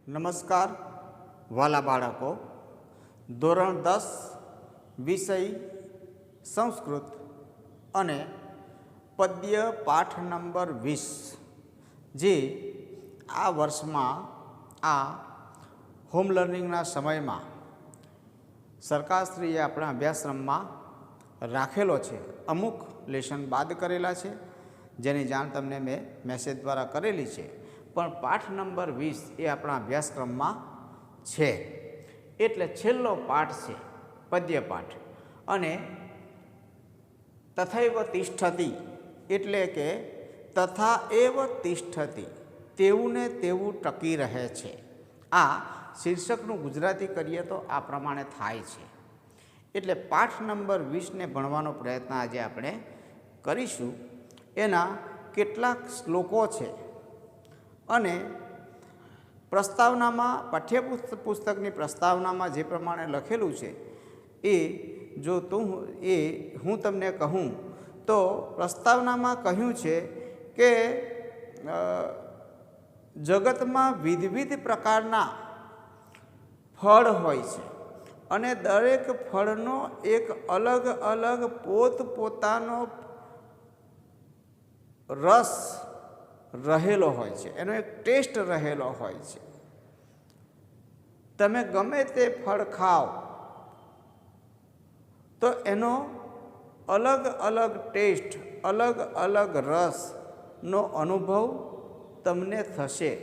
નમસ્કાર વાલા બાળકો, ધોરણ 10 વિષય સંસ્કૃત અને પદ્ય પાઠ નંબર 20 જે આ વર્ષમાં આ હોમ લર્નિંગના સમયમાં સરકારશ્રીએ આપણા અભ્યાસક્રમમાં રાખેલો છે. અમુક લેશન બાદ કરેલા છે જેની જાણ તમને મેં મેસેજ દ્વારા કરેલી છે, પણ પાઠ નંબર 20 એ આપણા અભ્યાસક્રમમાં છે. એટલે છેલ્લો પાઠ છે પદ્ય પાઠ. અને તથૈવ તિષ્ઠતિ એટલે કે તથા એવ તિષ્ઠતિ, તેવું ને તેવું ટકી રહે છે. આ શીર્ષકનું ગુજરાતી કરીએ તો આ પ્રમાણે થાય છે. એટલે પાઠ નંબર 20ને ભણવાનો પ્રયત્ન આજે આપણે કરીશું. એના કેટલાક શ્લોકો છે અને પ્રસ્તાવનામાં, પાઠ્યપુસ્તકની પ્રસ્તાવનામાં જે પ્રમાણે લખેલું છે એ જો હું તમને કહું તો પ્રસ્તાવનામાં કહ્યું છે કે જગતમાં વિવિધ પ્રકારના ફળ હોય છે અને દરેક ફળનો એક અલગ અલગ પોતપોતાનો રસ રહેલો હોય છે, એનો એક ટેસ્ટ રહેલો હોય છે. તમે ગમે તે ફળ ખાઓ તો એનો અલગ અલગ ટેસ્ટ, અલગ અલગ રસનો અનુભવ તમને થશે.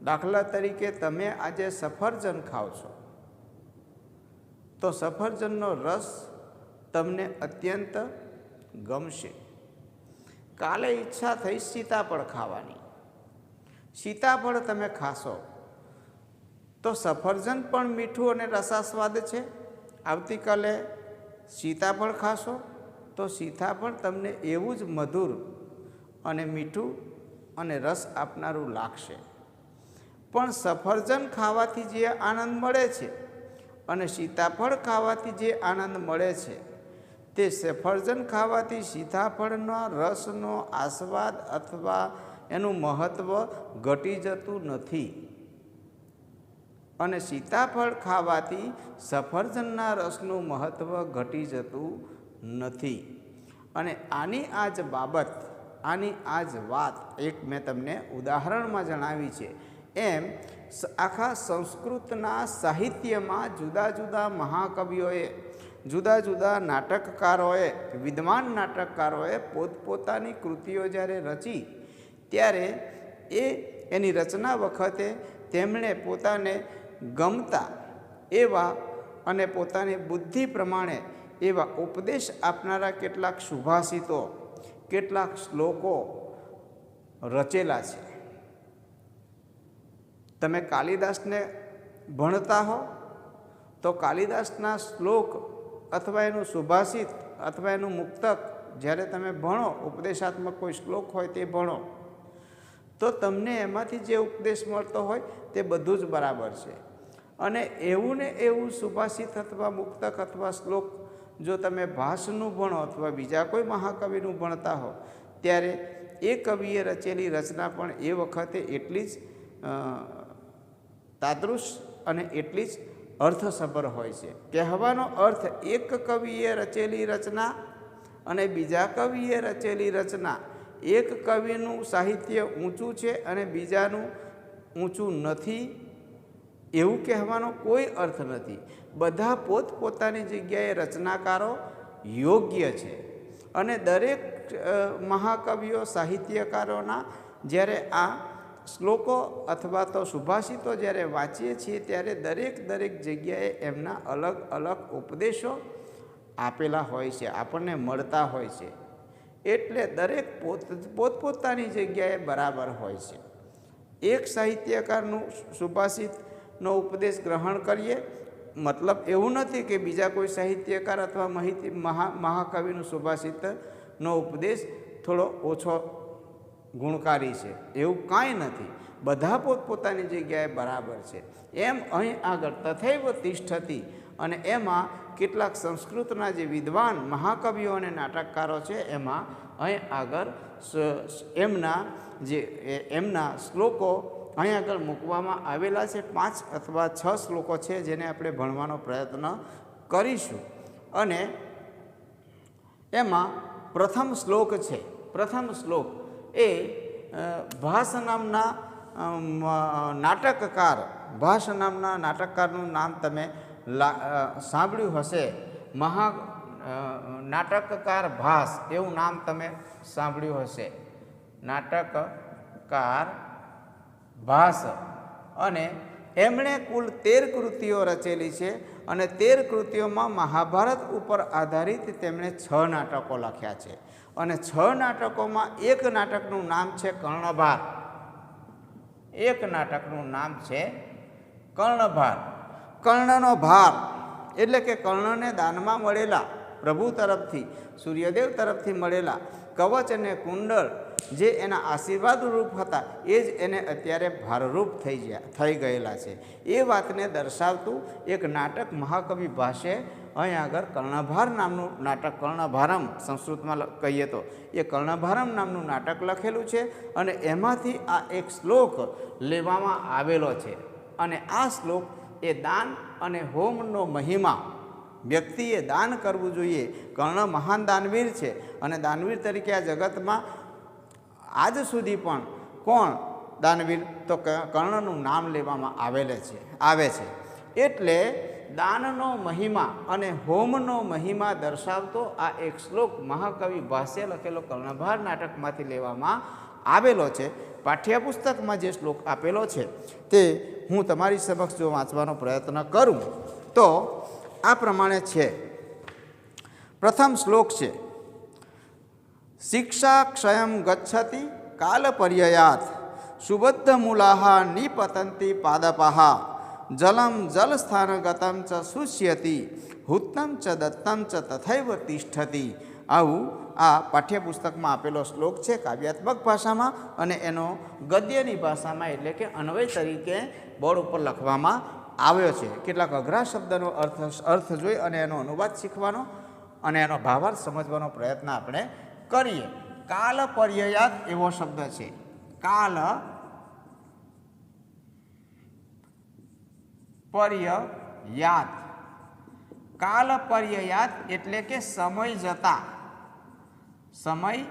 દાખલા તરીકે તમે આજે સફરજન ખાઓ છો તો સફરજનનો રસ તમને અત્યંત ગમશે. કાલે ઈચ્છા થઈ સીતાફળ ખાવાની, સીતાફળ તમે ખાશો તો સફરજન પણ મીઠું અને રસાસ્વાદ છે. આવતીકાલે સીતાફળ ખાશો તો સીતાફળ તમને એવું જ મધુર અને મીઠું અને રસ આપનારું લાગશે. પણ સફરજન ખાવાથી જે આનંદ મળે છે અને સીતાફળ ખાવાથી જે આનંદ મળે છે તે સફરજન ખાવાથી સીતાફળના રસનો આસ્વાદ અથવા એનું મહત્ત્વ ઘટી જતું નથી, અને સીતાફળ ખાવાથી સફરજનના રસનું મહત્ત્વ ઘટી જતું નથી. અને આની આ જ બાબત, આની આ જ વાત એક મેં તમને ઉદાહરણમાં જણાવી છે. એમ આખા સંસ્કૃતના સાહિત્યમાં જુદા જુદા મહાકવિઓએ, જુદા જુદા નાટકકારોએ, વિદ્વાન નાટકકારોએ પોતપોતાની કૃતિઓ જ્યારે રચી ત્યારે એની રચના વખતે તેમણે પોતાને ગમતા એવા અને પોતાની બુદ્ધિ પ્રમાણે એવા ઉપદેશ આપનારા કેટલાક સુભાષિતો, કેટલાક શ્લોકો રચેલા છે. તમે કાલિદાસને ભણતા હો તો કાલિદાસના શ્લોક અથવા એનું સુભાષિત અથવા એનું મુક્તક જ્યારે તમે ભણો, ઉપદેશાત્મક કોઈ શ્લોક હોય તે ભણો તો તમને એમાંથી જે ઉપદેશ મળતો હોય તે બધું જ બરાબર છે. અને એવું ને એવું સુભાષિત અથવા મુક્તક અથવા શ્લોક જો તમે ભાસનું ભણો અથવા બીજા કોઈ મહાકવિનું ભણતા હો ત્યારે એ કવિએ રચેલી રચના પણ એ વખતે એટલી જ તાદૃશ અને એટલી જ અર્થસભર હોય છે. કહેવાનો અર્થ, એક કવિએ રચેલી રચના અને બીજા કવિએ રચેલી રચના, એક કવિનું સાહિત્ય ઊંચું છે અને બીજાનું ઊંચું નથી, એવું કહેવાનો કોઈ અર્થ નથી. બધા પોતપોતાની જગ્યાએ રચનાકારો યોગ્ય છે. અને દરેક મહાકવિઓ, સાહિત્યકારોના જ્યારે આ શ્લોકો અથવા તો સુભાષિતો જ્યારે વાંચીએ છીએ ત્યારે દરેક જગ્યાએ એમના અલગ અલગ ઉપદેશો આપેલા હોય છે, આપણને મળતા હોય છે. એટલે દરેક પોતપોતાની જગ્યાએ બરાબર હોય છે. એક સાહિત્યકારનું સુભાષિતનો ઉપદેશ ગ્રહણ કરીએ, મતલબ એવું નથી કે બીજા કોઈ સાહિત્યકાર અથવા મહાકવિનું સુભાષિતનો ઉપદેશ થોડો ઓછો ગુણકારી છે, એવું કાંઈ નથી. બધા પોતપોતાની જગ્યાએ બરાબર છે. એમ અહીં આગળ તથૈવ તિષ્ઠતિ, અને એમાં કેટલાક સંસ્કૃતના જે વિદ્વાન મહાકવિઓ અને નાટકકારો છે એમાં અહીં આગળ એમના શ્લોકો અહીં આગળ મૂકવામાં આવેલા છે. 5 અથવા 6 શ્લોકો છે જેને આપણે ભણવાનો પ્રયત્ન કરીશું. અને એમાં પ્રથમ શ્લોક છે. પ્રથમ શ્લોક એ ભાસ નામના નાટકકાર, ભાસ નામના નાટકકારનું નામ તમે સાંભળ્યું હશે. નાટકકાર ભાસ એવું નામ તમે સાંભળ્યું હશે. નાટકકાર ભાસ. અને એમણે કુલ 13 કૃતિઓ રચેલી છે. અને 13 કૃતિઓમાં મહાભારત ઉપર આધારિત તેમણે 6 નાટકો લખ્યા છે. અને 6 નાટકોમાં એક નાટકનું નામ છે કર્ણભાર. એક નાટકનું નામ છે કર્ણભાર. કર્ણનો ભાર એટલે કે કર્ણને દાનમાં મળેલા પ્રભુ તરફથી, સૂર્યદેવ તરફથી મળેલા કવચ અને કુંડળ જે એના આશીર્વાદ રૂપ હતા એ જ એને અત્યારે ભારરૂપ થઈ ગયેલા છે. એ વાતને દર્શાવતું એક નાટક મહાકવિ ભાસે અહીં આગળ કર્ણભાર નામનું નાટક, કર્ણભારમ સંસ્કૃતમાં કહીએ તો એ કર્ણભારમ નામનું નાટક લખેલું છે. અને એમાંથી આ એક શ્લોક લેવામાં આવેલો છે. અને આ શ્લોક એ દાન અને હોમનો મહિમા, વ્યક્તિએ દાન કરવું જોઈએ. કર્ણ મહાન દાનવીર છે અને દાનવીર તરીકે આ જગતમાં આજ સુધી પણ કોણ દાનવીર? તો કર્ણનું નામ લેવામાં આવે છે. એટલે દાનનો મહિમા અને હોમનો મહિમા દર્શાવતો આ એક શ્લોક મહાકવિ ભાસે લખેલો કર્ણભાર નાટકમાંથી લેવામાં આવેલો છે. પાઠ્યપુસ્તકમાં જે શ્લોક આપેલો છે તે હું તમારી સમક્ષ જો વાંચવાનો પ્રયત્ન કરું તો આ પ્રમાણે છે. પ્રથમ શ્લોક છે, શિક્ષા ક્ષયમ ગચ્છતિ કાલ પર્યયાત સુબદ્ધ મૂલાહ નિપતંતિ પાદપાહ જલમ જલસ્થાનગતમ ચ શુષ્યતિ હુત્તમ ચ દત્તમ ચ તથૈવ તિષ્ઠતિ. આવું આ પાઠ્યપુસ્તકમાં આપેલો શ્લોક છે કાવ્યાત્મક ભાષામાં. અને એનો ગદ્યની ભાષામાં એટલે કે અન્વય તરીકે બોર્ડ ઉપર લખવામાં આવ્યો છે. કેટલાક અઘરા શબ્દનો અર્થ જોઈ અને એનો અનુવાદ શીખવાનો અને એનો ભાવાર્થ સમજવાનો પ્રયત્ન આપણે કરીએ. કાલ પર્યયાત એવો શબ્દ છે. કાલ પર્યયાત. કાલ પર્યયાત એટલે કે સમય જતા, સમય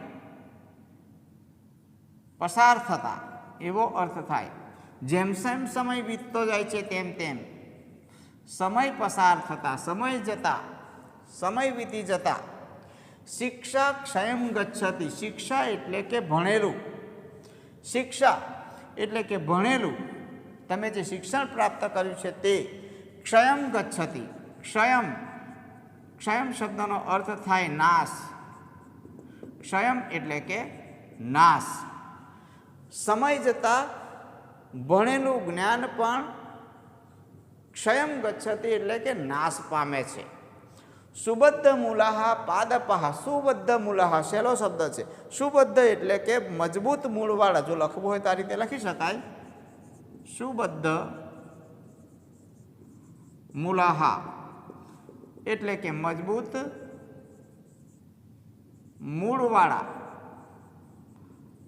પસાર થતા એવો અર્થ થાય. જેમ જેમ સમય વીતતો જાય છે તેમ તેમ સમય પસાર થતા, સમય જતા, સમય વીતી જતા. શિક્ષા ક્ષયમ ગચ્છતિ. શિક્ષા એટલે કે ભણેલું. શિક્ષા એટલે કે ભણેલું, તમે જે શિક્ષણ પ્રાપ્ત કર્યું છે તે. ક્ષયમ ગચ્છતિ. ક્ષયમ, ક્ષયમ શબ્દનો અર્થ થાય નાશ. ક્ષયમ એટલે કે નાશ. સમય જતાં ભણેલું જ્ઞાન પણ ક્ષયમ ગચ્છતિ એટલે કે નાશ પામે છે. સુબદ્ધ મૂલાહ પાદપાહ. સુબદ્ધ મૂલાહ સહેલો શબ્દ છે. સુબદ્ધ એટલે કે મજબૂત મૂળવાળા. જો લખવું હોય તો આ રીતે લખી શકાય. સુબદ્ધ મૂલાહ એટલે કે મજબૂત મૂળવાળા.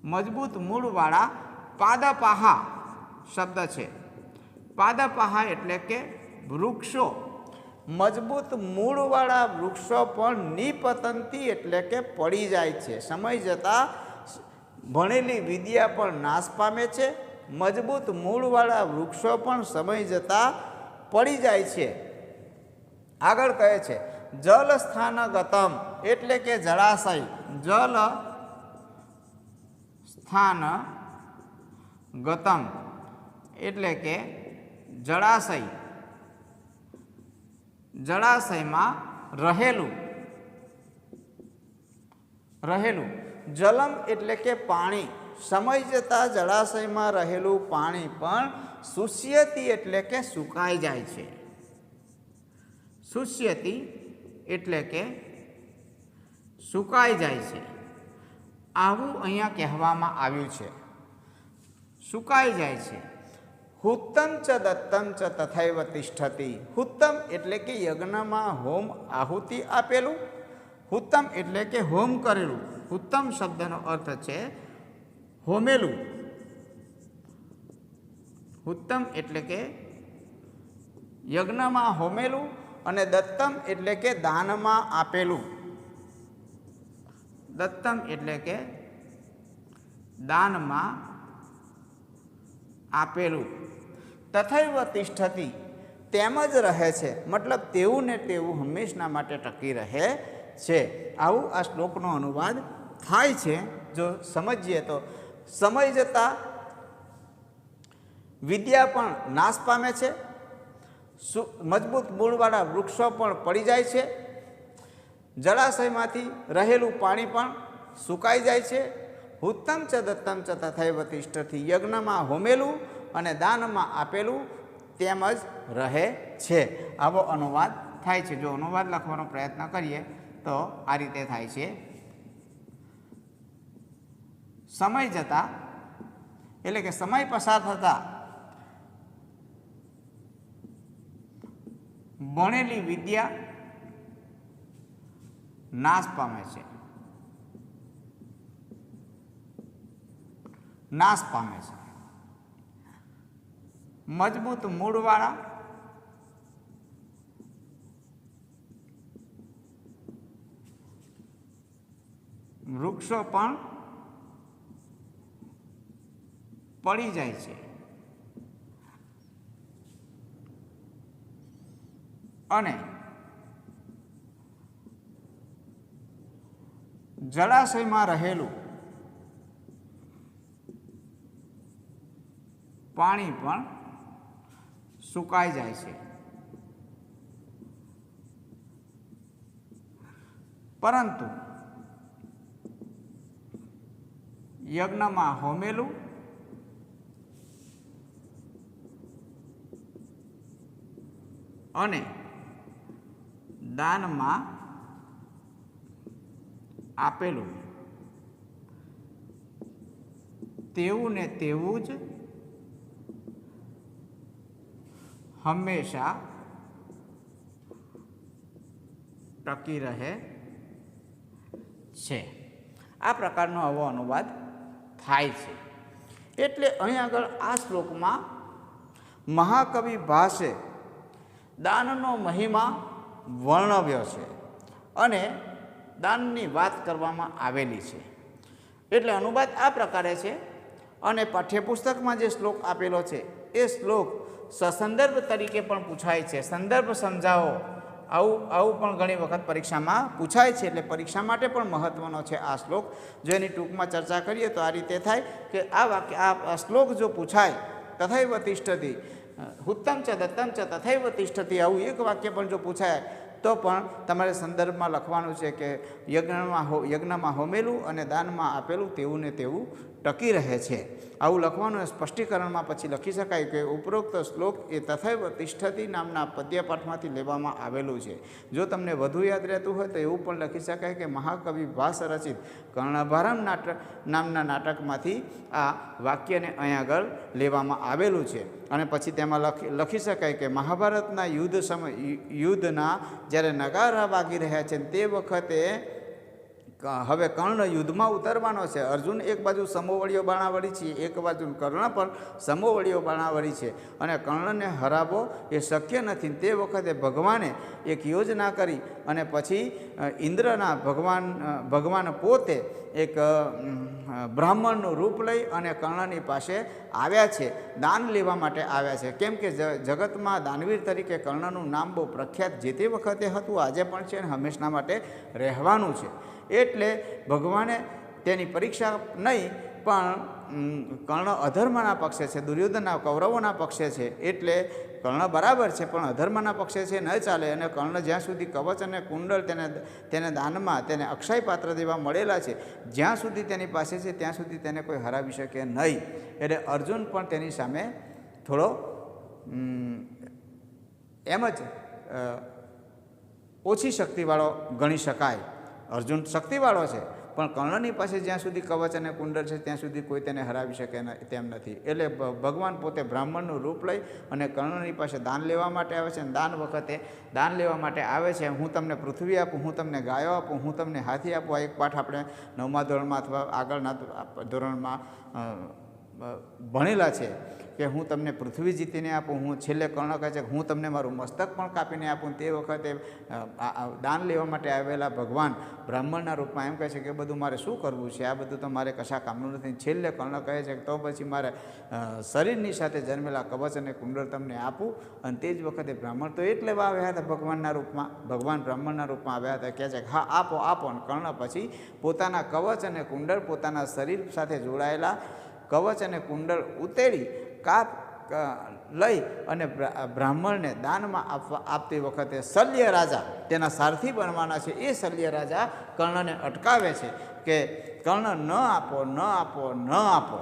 મજબૂત મૂળવાળા. પાદપાહ શબ્દ છે. પાદપાહ એટલે કે વૃક્ષો. મજબૂત મૂળવાળા વૃક્ષો પણ નિપતંતી એટલે કે પડી જાય છે. સમય જતાં ભણેલી વિદ્યા પણ નાશ પામે છે. મજબૂત મૂળવાળા વૃક્ષો પણ સમય જતાં પડી જાય છે. આગળ કહે છે જલ સ્થાનગતમ એટલે કે જળાશય. જલ સ્થાન ગતમ એટલે કે જળાશય. જળાશયમાં રહેલું. જલમ એટલે કે પાણી. સમય જતાં જળાશયમાં રહેલું પાણી પણ શુષ્યતિ એટલે કે સુકાઈ જાય છે. શુષ્યતિ એટલે કે સુકાઈ જાય છે. આવું અહીંયા કહેવામાં આવ્યું છે. સુકાઈ જાય છે. હુત્તમ ચ દત્તમ ચ તથૈવ તિષ્ઠતિ. હુત્તમ એટલે કે યજ્ઞમાં હોમ આહુતિ આપેલું. હુત્તમ એટલે કે હોમ કરેલું. હુત્તમ શબ્દનો અર્થ છે હોમેલું. હુત્તમ એટલે કે યજ્ઞમાં હોમેલું અને દત્તમ એટલે કે દાનમાં આપેલું. દત્તમ એટલે કે દાનમાં આપેલું. તથૈવ તિષ્ઠતિ તેમ જ રહે છે, મતલબ તેવું ને તેવું હંમેશના માટે ટકી રહે છે. આવું આ શ્લોકનો અનુવાદ થાય છે. જો સમજીએ તો સમય જતાં વિદ્યા પણ નાશ પામે છે, મજબૂત મૂળવાળા વૃક્ષો પણ પડી જાય છે, જળાશયમાંથી રહેલું પાણી પણ સુકાઈ જાય છે. હુત્તમ ચ દત્તમ ચ તથૈવ તિષ્ઠતિ યજ્ઞમાં હોમેલું અને દાનમાં આપેલું તેમ જ રહે છે. આવો અનુવાદ થાય છે. જો અનુવાદ લખવાનો પ્રયત્ન કરીએ તો આ રીતે થાય છે. સમય જતાં એટલે કે સમય પસાર થતાં ભણેલી વિદ્યા નાશ પામે છે. નાશ પામે છે. મજબૂત મૂળવાળા વૃક્ષો પણ પડી જાય છે અને જળાશયમાં રહેલું પાણી પણ સુકાઈ જાય છે. પરંતુ યજ્ઞમાં હોમેલું અને દાનમાં આપેલું તેવું ને તેવું જ હંમેશા ટકી રહે છે. આ પ્રકારનો આવો અનુવાદ થાય છે. એટલે અહીં આગળ આ શ્લોકમાં મહાકવિ ભાસે દાનનો મહિમા વર્ણવ્યો છે અને દાનની વાત કરવામાં આવેલી છે. એટલે અનુવાદ આ પ્રકારે છે. અને પાઠ્યપુસ્તકમાં જે શ્લોક આપેલો છે એ શ્લોક સસંદર્ભ તરીકે પણ પૂછાય છે. સંદર્ભ સમજાવો આવું પણ ઘણી વખત પરીક્ષામાં પૂછાય છે. એટલે પરીક્ષા માટે પણ મહત્ત્વનો છે આ શ્લોક. જો એની ટૂંકમાં ચર્ચા કરીએ તો આ રીતે થાય કે આ શ્લોક જો પૂછાય તથૈવ તિષ્ઠતિ હુત્તમ ચ દત્તમ ચ તથૈવ તિષ્ઠતિ આવું એક વાક્ય પણ જો પૂછાય તો પણ તમારે સંદર્ભમાં લખવાનું છે કે યજ્ઞમાં હોમેલું અને દાનમાં આપેલું તેવું ને તેવું ટકી રહે છે. આવું લખવાનું સ્પષ્ટીકરણમાં પછી લખી શકાય કે ઉપરોક્ત શ્લોક એ તથૈવ તિષ્ઠતિ નામના પદ્યપાઠમાંથી લેવામાં આવેલું છે. જો તમને વધુ યાદ રહેતું હોય તો એવું પણ લખી શકાય કે મહાકવિ ભાસ રચિત કર્ણભારમ નામના નાટકમાંથી આ વાક્યને અહીં આગળ લેવામાં આવેલું છે. અને પછી તેમાં લખી શકાય કે મહાભારતના યુદ્ધના જ્યારે નગારા વાગી રહ્યા છે તે વખતે હવે કર્ણ યુદ્ધમાં ઉતરવાનો છે. અર્જુન એક બાજુ સમોવડીઓ બાણાવળી છે, એક બાજુ કર્ણ પણ સમોવડીઓ બાણાવળી છે અને કર્ણને હરાવવો એ શક્ય નથી. તે વખતે ભગવાને એક યોજના કરી અને પછી ઇન્દ્રના ભગવાન પોતે એક બ્રાહ્મણનું રૂપ લઈ અને કર્ણની પાસે આવ્યા છે, દાન લેવા માટે આવ્યા છે. કેમ કે જગતમાં દાનવીર તરીકે કર્ણનું નામ બહુ પ્રખ્યાત જે તે વખતે હતું, આજે પણ છે અને હંમેશના માટે રહેવાનું છે. એટલે ભગવાને તેની પરીક્ષા નહીં પણ કર્ણ અધર્મના પક્ષે છે, દુર્યોધનના કૌરવોના પક્ષે છે. એટલે કર્ણ બરાબર છે પણ અધર્મના પક્ષે છે, ન ચાલે. અને કર્ણ જ્યાં સુધી કવચ અને કુંડળ તેને દાનમાં તેને અક્ષય પાત્ર જેવા મળેલા છે, જ્યાં સુધી તેની પાસે છે ત્યાં સુધી તેને કોઈ હરાવી શકે નહીં. એટલે અર્જુન પણ તેની સામે થોડો એમ જ ઓછી શક્તિવાળો ગણી શકાય. અર્જુન શક્તિવાળો છે પણ કર્ણની પાસે જ્યાં સુધી કવચ અને કુંડળ છે ત્યાં સુધી કોઈ તેને હરાવી શકે તેમ નથી. એટલે ભગવાન પોતે બ્રાહ્મણનું રૂપ લઈ અને કર્ણની પાસે દાન લેવા માટે આવે છે. અને દાન લેવા માટે આવે છે. હું તમને પૃથ્વી આપું, હું તમને ગાયો આપું, હું તમને હાથી આપું. આ એક પાઠ આપણે 9મા ધોરણમાં અથવા આગળના ધોરણમાં ભણેલા છે. કે હું તમને પૃથ્વી જીતીને આપું, હું છેલ્લે કર્ણ કહે છે કે હું તમને મારું મસ્તક પણ કાપીને આપું. તે વખતે દાન લેવા માટે આવેલા ભગવાન બ્રાહ્મણના રૂપમાં એમ કહે છે કે બધું મારે શું કરવું છે, આ બધું તો મારે કશા કામનું નથી. છેલ્લે કર્ણ કહે છે કે તો પછી મારે શરીરની સાથે જન્મેલા કવચ અને કુંડળ તમને આપું. અને તે જ વખતે બ્રાહ્મણ તો એટલે આવ્યા હતા ભગવાનના રૂપમાં, ભગવાન બ્રાહ્મણના રૂપમાં આવ્યા હતા. કહે છે કે હા આપો આપો. અને કર્ણ પછી પોતાના કવચ અને કુંડળ, પોતાના શરીર સાથે જોડાયેલા કવચ અને કુંડળ ઉતેડી લઈ અને બ્રાહ્મણને દાનમાં આપતી વખતે શલ્ય રાજા તેના સારથી બનવાના છે, એ શલ્ય રાજા કર્ણને અટકાવે છે કે કર્ણ ન આપો, ન આપો, ન આપો.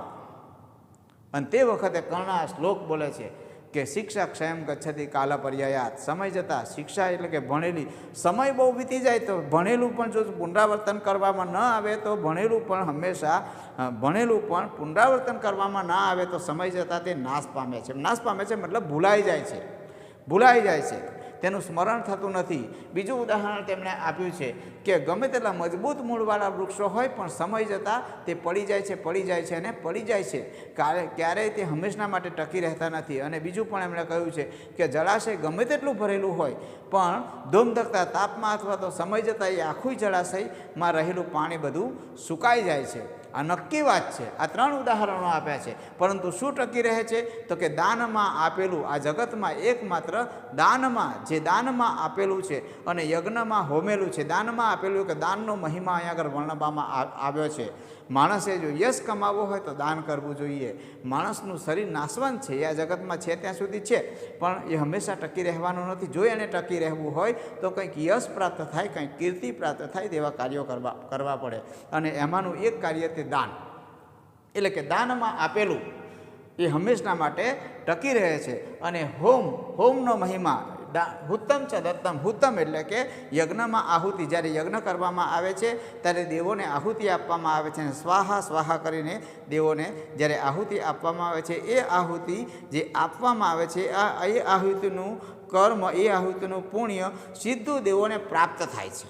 અને તે વખતે કર્ણ આ શ્લોક બોલે છે કે શિક્ષા ક્ષયમ ગચ્છતિ કાલ પર્યાયાત. સમય જતાં શિક્ષા એટલે કે ભણેલી, સમય બહુ વીતી જાય તો ભણેલું પણ જો પુનરાવર્તન કરવામાં ન આવે તો ભણેલું પણ હંમેશા પુનરાવર્તન કરવામાં ના આવે તો સમય જતાં તે નાશ પામે છે. નાશ પામે છે મતલબ ભૂલાઈ જાય છે, તેનું સ્મરણ થતું નથી. બીજું ઉદાહરણ તેમણે આપ્યું છે કે ગમે તેટલા મજબૂત મૂળવાળા વૃક્ષો હોય પણ સમય જતાં તે પડી જાય છે. ક્યારેય તે હંમેશના માટે ટકી રહેતા નથી. અને બીજું પણ એમણે કહ્યું છે કે જળાશય ગમે તેટલું ભરેલું હોય પણ ધોમધકતા તાપમાં અથવા તો સમય જતાં એ આખું જળાશયમાં રહેલું પાણી બધું સુકાઈ જાય છે. આ નક્કી વાત છે. આ 3 ઉદાહરણો આપ્યા છે. પરંતુ શું ટકી રહે છે તો કે દાનમાં આપેલું, આ જગતમાં એકમાત્ર દાનમાં આપેલું છે અને યજ્ઞમાં હોમેલું છે. દાનમાં આપેલું કે દાનનો મહિમા અહીંયા આગળ વર્ણવવામાં આવ્યો છે. માણસે જો યશ કમાવવો હોય તો દાન કરવું જોઈએ. માણસનું શરીર નાશવંત છે, એ આ જગતમાં છે ત્યાં સુધી છે, પણ એ હંમેશા ટકી રહેવાનું નથી. જો એને ટકી રહેવું હોય તો કંઈક યશ પ્રાપ્ત થાય, કંઈક કીર્તિ પ્રાપ્ત થાય તેવા કાર્યો કરવા પડે. અને એમાંનું એક કાર્ય તે દાન, એટલે કે દાનમાં આપેલું એ હંમેશના માટે ટકી રહે છે. અને હોમનો મહિમા હુત્તમ ચ દત્તમ. હુત્તમ એટલે કે યજ્ઞમાં આહુતિ, જ્યારે યજ્ઞ કરવામાં આવે છે ત્યારે દેવોને આહુતિ આપવામાં આવે છે. અને સ્વાહા કરીને દેવોને જ્યારે આહુતિ આપવામાં આવે છે, એ આહુતિ જે આપવામાં આવે છે એ આહુતિનું કર્મ, એ આહુતિનું પુણ્ય સીધું દેવોને પ્રાપ્ત થાય છે.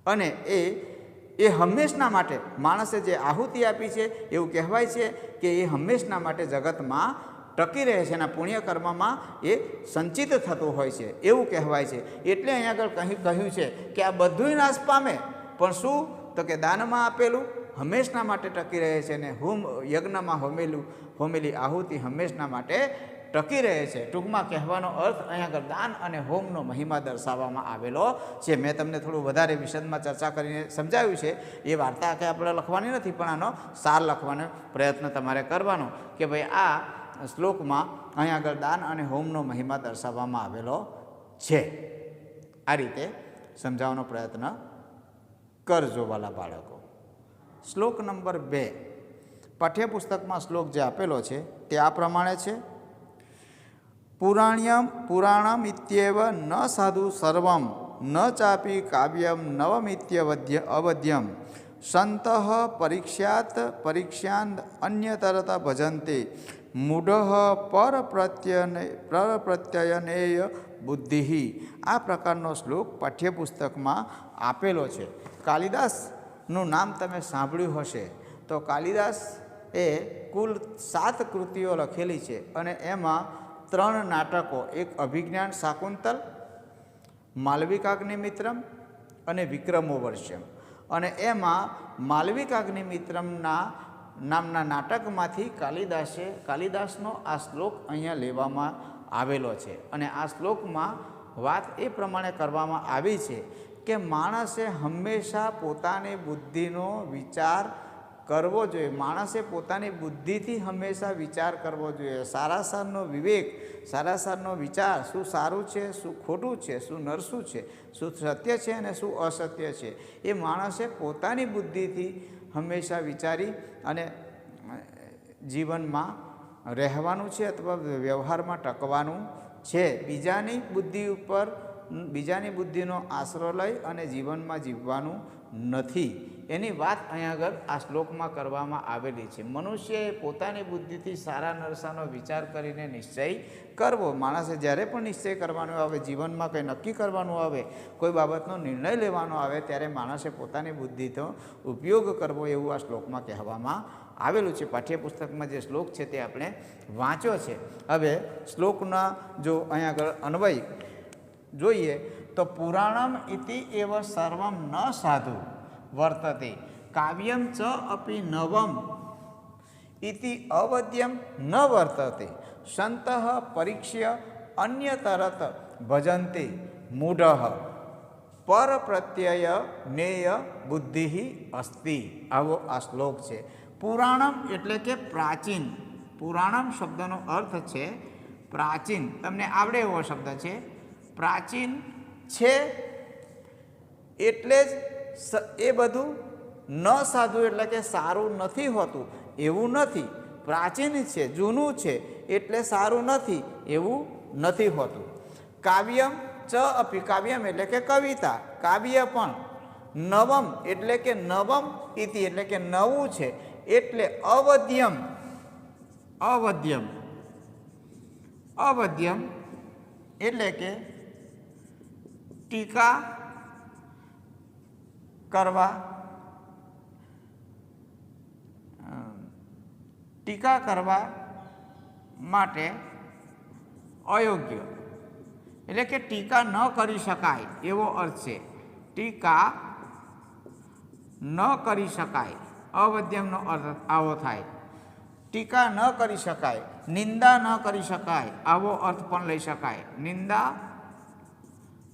અને એ હંમેશના માટે માણસે જે આહુતિ આપી છે એવું કહેવાય છે કે એ હંમેશના માટે જગતમાં ટકી રહે છે. એના પુણ્ય કર્મમાં એ સંચિત થતું હોય છે એવું કહેવાય છે. એટલે અહીંયા આગળ કહ્યું છે કે આ બધુંય નાશ પામે પણ શું તો કે દાનમાં આપેલું હંમેશના માટે ટકી રહે છે અને યજ્ઞમાં હોમેલી આહુતિ હંમેશના માટે ટકી રહે છે. ટૂંકમાં કહેવાનો અર્થ અહીંયા આગળ દાન અને હોમનો મહિમા દર્શાવવામાં આવેલો છે. મેં તમને થોડું વધારે વિશદમાં ચર્ચા કરીને સમજાવ્યું છે. એ વાર્તા કે આપણે લખવાની નથી, પણ આનો સાર લખવાનો પ્રયત્ન તમારે કરવાનો કે ભાઈ આ શ્લોકમાં અહીંયા આગળ દાન અને હોમનો મહિમા દર્શાવવામાં આવેલો છે. આ રીતે સમજાવવાનો પ્રયત્ન કરજો વાલા બાળકો. શ્લોક નંબર 2 પાઠ્યપુસ્તકમાં શ્લોક જે આપેલો છે તે આ પ્રમાણે છે. પુરાણમ ઇત્યેવ ન સાધુ સર્વમ ન ચાપી કાવ્યમ નવમિત્યવધ્યમ સંત પરીક્ષાન અન્યતરત ભજન્તે મૂઢ પરપ્રત્યયનેય બુદ્ધિ. આ પ્રકારનો શ્લોક પાઠ્યપુસ્તકમાં આપેલો છે. કાલિદાસનું નામ તમે સાંભળ્યું હશે તો કાલિદાસ એ કુલ 7 કૃતિઓ લખેલી છે અને એમાં 3 નાટકો, એક અભિજ્ઞાન શાકુંતલ, માલવિકાગ્નિમિત્રમ અને વિક્રમોર્વશિયમ. અને એમાં માલવિકાગ્નિમિત્રમના નામના નાટકમાંથી કાલિદાસનો આ શ્લોક અહીંયા લેવામાં આવેલો છે. અને આ શ્લોકમાં વાત એ પ્રમાણે કરવામાં આવી છે કે માણસે હંમેશા પોતાની બુદ્ધિનો વિચાર કરવો જોઈએ. માણસે પોતાની બુદ્ધિથી હંમેશા વિચાર કરવો જોઈએ. સારાસારનો વિવેક, સારાસારનો વિચાર, શું સારું છે, શું ખોટું છે, શું નરસું છે, શું સત્ય છે અને શું અસત્ય છે, એ માણસે પોતાની બુદ્ધિથી હંમેશા વિચારી અને જીવનમાં રહેવાનું છે અથવા વ્યવહારમાં ટકવાનું છે. બીજાની બુદ્ધિનો આશરો લઈ અને જીવનમાં જીવવાનું નથી. એની વાત અહીંયા આગળ આ શ્લોકમાં કરવામાં આવેલી છે. મનુષ્યએ પોતાની બુદ્ધિથી સારા નરસાનો વિચાર કરીને નિશ્ચય કરવો. માણસે જ્યારે પણ નિશ્ચય કરવાનો આવે, જીવનમાં કંઈ નક્કી કરવાનું આવે, કોઈ બાબતનો નિર્ણય લેવાનો આવે ત્યારે માણસે પોતાની બુદ્ધિનો ઉપયોગ કરવો એવું આ શ્લોકમાં કહેવામાં આવેલું છે. પાઠ્યપુસ્તકમાં જે શ્લોક છે તે આપણે વાંચ્યો છે. હવે શ્લોકના જો અહીંયા આગળ અન્વય જોઈએ તો પુરાણમ ઇતિ એવ સર્વમ ન સાધુ વર્તતે કાવ્યમ ચ અપી નવમ ઇતિ અવદ્યમ ન વર્તતે સંતઃ પરીક્ષ્ય અન્યતરત ભજન્તે મૂઢઃ પર પ્રત્યય નેય બુદ્ધિ અસ્તિ. આવો આ શ્લોક છે. પુરાણમ એટલે કે પ્રાચીન. પુરાણમ શબ્દનો અર્થ છે પ્રાચીન. તમને આવડે એવો શબ્દ છે. પ્રાચીન છે એટલે જ એ બધું ન સાધું એટલે કે સારું નથી હોતું એવું નથી. પ્રાચીન છે, જૂનું છે એટલે સારું નથી એવું નથી હોતું. કાવ્યમ ચ અપી, કાવ્યમ એટલે કે કવિતા, કાવ્ય પણ નવમ એટલે કે નવમ ઇતિ એટલે કે નવું છે એટલે અવદ્યમ, અવદ્યમ, અવદ્યમ એટલે કે ટીકા કરવા માટે અયોગ્ય એટલે કે ટીકા ન કરી શકાય એવો અર્થ છે. ટીકા ન કરી શકાય, અવદ્યમનો અર્થ આવો થાય. ટીકા ન કરી શકાય, નિંદા ન કરી શકાય આવો અર્થ પણ લઈ શકાય. નિંદા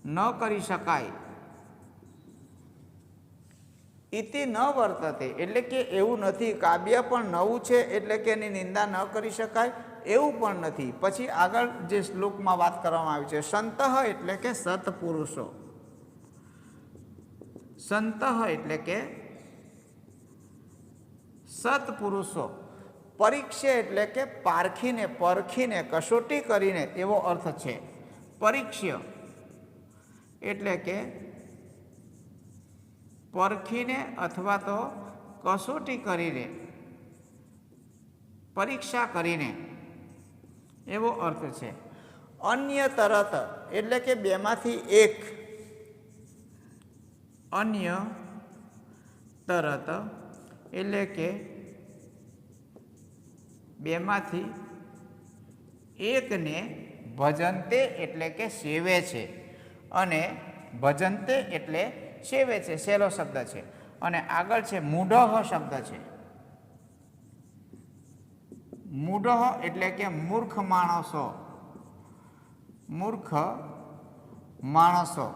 ન કરી શકાય. ઇતિ ન વર્તતે એટલે કે એવું નથી. કાવ્ય પણ નવું છે એટલે કે એની નિંદા ન કરી શકાય એવું પણ નથી. પછી આગળ જે શ્લોકમાં વાત કરવામાં આવી છે સંતઃ એટલે કે સત્પુરુષો. સંતઃ એટલે કે સત્પુરુષો. પરીક્ષા એટલે કે પારખીને, પરખીને, કસોટી કરીને એવો અર્થ છે. પરીક્ષા એટલે કે પરખીને અથવા તો કસોટી કરીને, પરીક્ષા કરીને એવો અર્થ છે. અન્ય તરત એટલે કે બેમાંથી એક. અન્ય તરત એટલે કે બેમાંથી એકને ભજન્તે એટલે કે સેવે છે. અને ભજન્તે એટલે સેવે છે, સહેલો શબ્દ છે. અને આગળ છે મૂઢઃ શબ્દ છે. મૂઢઃ એટલે કે મૂર્ખ માણસો, મૂર્ખ માણસો.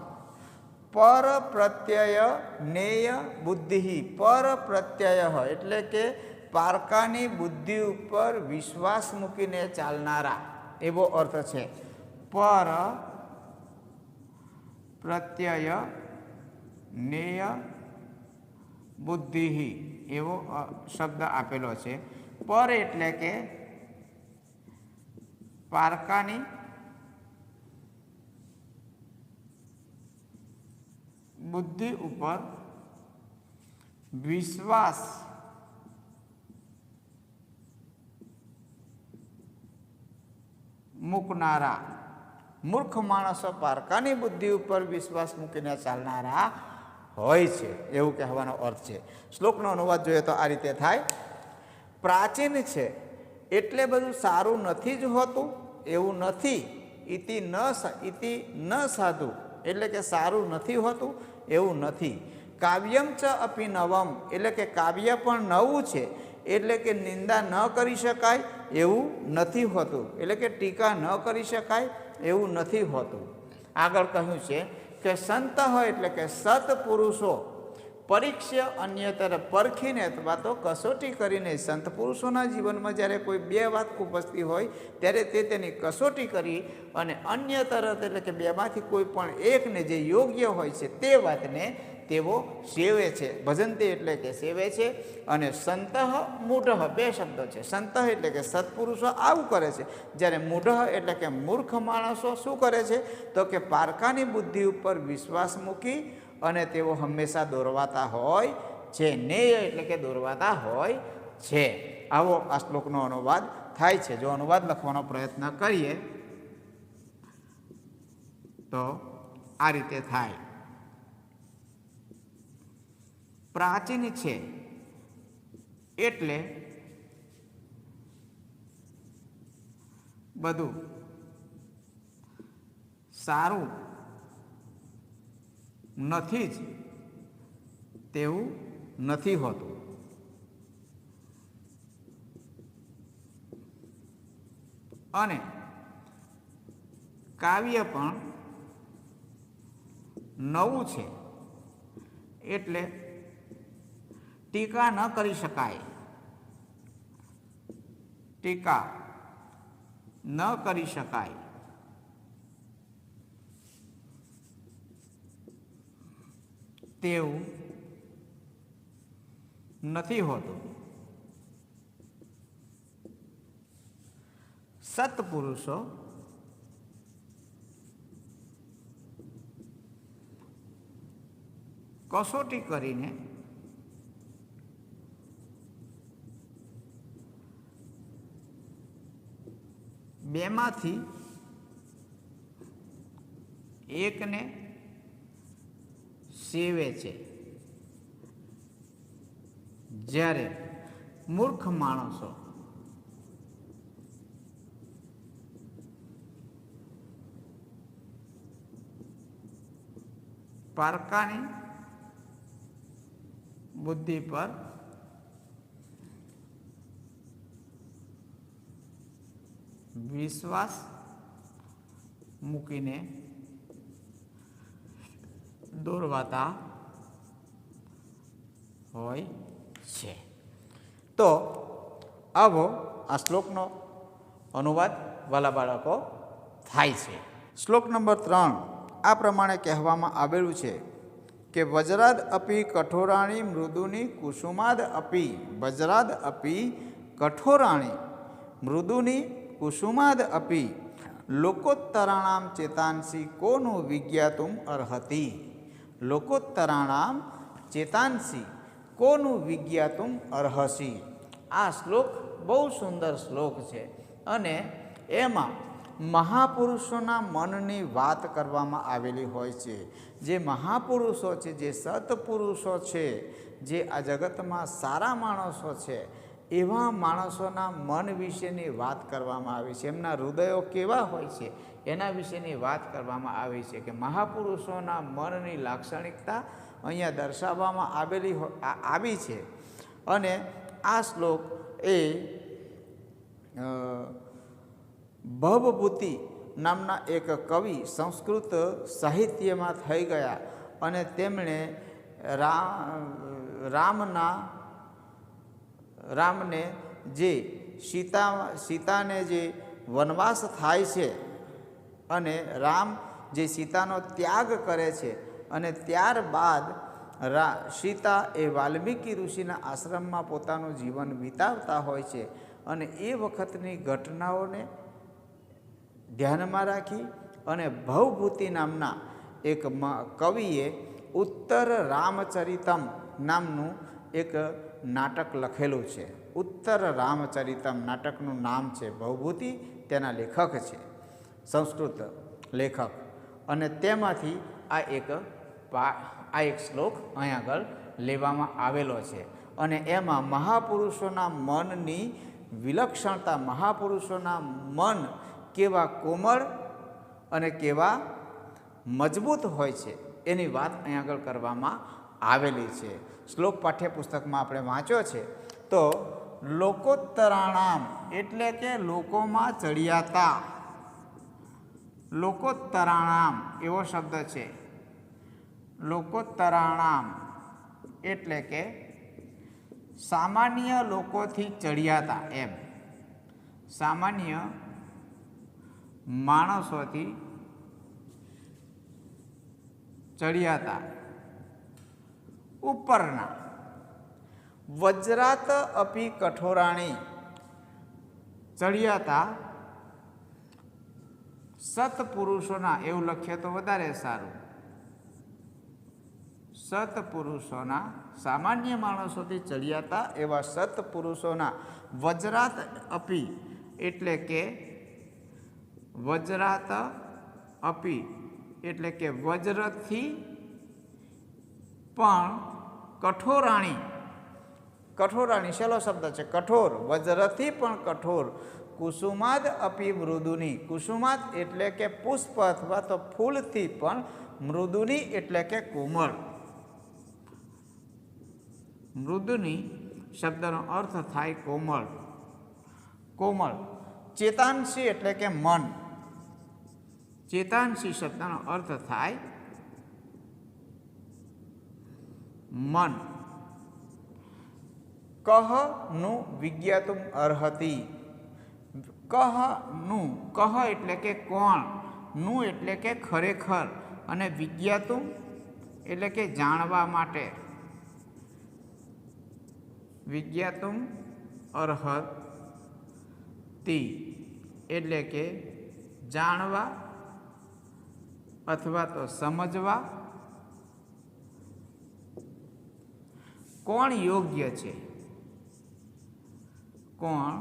પર પ્રત્યય નેય બુદ્ધિ. પર પ્રત્યય એટલે કે પારકાની બુદ્ધિ ઉપર વિશ્વાસ મૂકીને ચાલનારા એવો અર્થ છે. પર પ્રત્યય નેય બુદ્ધિ એવો શબ્દ આપેલો છે. પર એટલે કે પારકાની બુદ્ધિ ઉપર વિશ્વાસ મૂકનારા. મૂર્ખ માણસો પારકાની બુદ્ધિ ઉપર વિશ્વાસ મૂકીને ચાલનારા હોય છે એવું કહેવાનો અર્થ છે. શ્લોકનો અનુવાદ જોઈએ તો આ રીતે થાય. પ્રાચીન છે એટલે બધું સારું નથી જ હોતું એવું નથી. ઇતિ ન સાધુ એટલે કે સારું નથી હોતું એવું નથી. કાવ્યમ ચ અપી નવમ એટલે કે કાવ્ય પણ નવું છે એટલે કે નિંદા ન કરી શકાય એવું નથી હોતું. એટલે કે ટીકા ન કરી શકાય એવું નથી હોતું. આગળ કહ્યું છે કે સંત હોય એટલે કે સત્પુરુષો. પરીક્ષા અન્યતર પરખીને અથવા તો કસોટી કરીને. સંત પુરુષોના જીવનમાં જ્યારે કોઈ બે વાત ઉપજતી હોય ત્યારે તે તેની કસોટી કરી અને અન્ય તરત એટલે કે બેમાંથી કોઈ પણ એકને જે યોગ્ય હોય છે તે વાતને તેઓ સેવે છે. ભજનતે એટલે કે સેવે છે. અને સંતઃ મૂઢઃ બે શબ્દો છે. સંતઃ એટલે કે સત્પુરુષો આવું કરે છે, જ્યારે મૂઢઃ એટલે કે મૂર્ખ માણસો શું કરે છે તો કે પારકાની બુદ્ધિ ઉપર વિશ્વાસ મૂકી અને તેઓ હંમેશા દોરવાતા હોય છે. નેય એટલે કે દોરવાતા હોય છે. આવો આ શ્લોકનો અનુવાદ થાય છે. જો અનુવાદ લખવાનો પ્રયત્ન કરીએ તો આ રીતે થાય. પ્રાચીન છે એટલે બધું સારું નથી જ તેવું નથી હોતું. અને કાવ્ય પણ નવું છે એટલે ટીકા ન કરી શકાય, ટીકા ન કરી શકાય. તેવું નથી હોતું. સત્પુરુષો કસોટી કરીને બેમાંથી એકને સેવે છે, જ્યારે મૂર્ખ માણસો પારકાની બુદ્ધિ પર વિશ્વાસ મૂકીને દોરવાતા હોય છે. તો આવો આ શ્લોકનો અનુવાદ વાલા બાળકો થાય છે. શ્લોક નંબર 3 આ પ્રમાણે કહેવામાં આવેલું છે કે વજ્રાદ અપી કઠોરાણી મૃદુની કુસુમાદ અપી, વજ્રાદ અપી કઠોરાણી મૃદુની કુસુમાદ અપી લોકોત્તરાણામ ચેતાંસી કોનું વિજ્ઞાતુમ અર્હતિ. લોકોત્તરાણામ ચેતાંસી કોનું વિજ્ઞાતુમ અર્હસી. આ શ્લોક બહુ સુંદર શ્લોક છે અને એમાં મહાપુરુષોના મનની વાત કરવામાં આવેલી હોય છે. જે મહાપુરુષો છે, જે સત્પુરુષો છે, જે આ જગતમાં સારા માણસો છે, એવા માણસોના મન વિશેની વાત કરવામાં આવી છે. એમના હૃદયો કેવા હોય છે એના વિશેની વાત કરવામાં આવી છે. કે મહાપુરુષોના મનની લાક્ષણિકતા અહીંયા દર્શાવવામાં આવી છે. અને આ શ્લોક એ ભવભૂતિ નામના એક કવિ સંસ્કૃત સાહિત્યમાં થઈ ગયા અને તેમણે રામને જે સીતાને જે વનવાસ થાય છે અને રામ જે સીતાનો ત્યાગ કરે છે અને ત્યારબાદ સીતા એ વાલ્મીકી ઋષિના આશ્રમમાં પોતાનું જીવન વિતાવતા હોય છે. અને એ વખતની ઘટનાઓને ધ્યાનમાં રાખી અને ભવભૂતિ નામના એક કવિએ ઉત્તર રામચરિતમ નામનું એક નાટક લખેલું છે. ઉત્તર રામચરિતમ નાટકનું નામ છે. ભવભૂતિ તેના લેખક છે, સંસ્કૃત લેખક. અને તેમાંથી આ એક શ્લોક અહીં આગળ લેવામાં આવેલો છે. અને એમાં મહાપુરુષોના મનની વિલક્ષણતા, મહાપુરુષોના મન કેવા કોમળ અને કેવા મજબૂત હોય છે એની વાત અહીં આગળ કરવામાં આવેલી છે. શ્લોક પાઠ્યપુસ્તકમાં આપણે વાંચ્યો છે. તો લોકોત્તરાણામ એટલે કે લોકોમાં ચડિયાતા, લોકોત્તરાણામ એવો શબ્દ છે. લોકોત્તરાણામ એટલે કે સામાન્ય લોકોથી ચડિયાતા, એમ સામાન્ય માણસોથી ચડિયાતા ઉપરના. વજ્રાત અપી કઠોરાણી ચડિયાતા સત્પુરુષોના, એવું લખીએ તો વધારે સારું. સત્પુરુષોના, સામાન્ય માણસોથી ચડિયાતા એવા સત્પુરુષોના વજ્રાત અપી એટલે કે વજ્રાત અપી એટલે કે વજ્રથી પણ કઠોરાણી. કઠોરાણી શેલો શબ્દ છે? કઠોર. વજ્રથી પણ કઠોર કુસુમાદ અપી મૃદુની. કુસુમાદ એટલે કે પુષ્પ અથવા તો ફૂલથી પણ મૃદુની એટલે કે કોમળ. મૃદુની શબ્દનો અર્થ થાય કોમળ. કોમળ. ચેતાંશી એટલે કે મન. ચેતાંશી શબ્દનો અર્થ થાય મન. કહ નું વિજ્ઞાતુમ અર્હતિ. કહનું, કહ એટલે કે કોણ, નું એટલે કે ખરેખર, અને વિજ્ઞાતુમ એટલે કે જાણવા માટે. વિજ્ઞાતુમ અર્હતિ એટલે કે જાણવા અથવા તો સમજવા. કોણ યોગ્ય છે? કોણ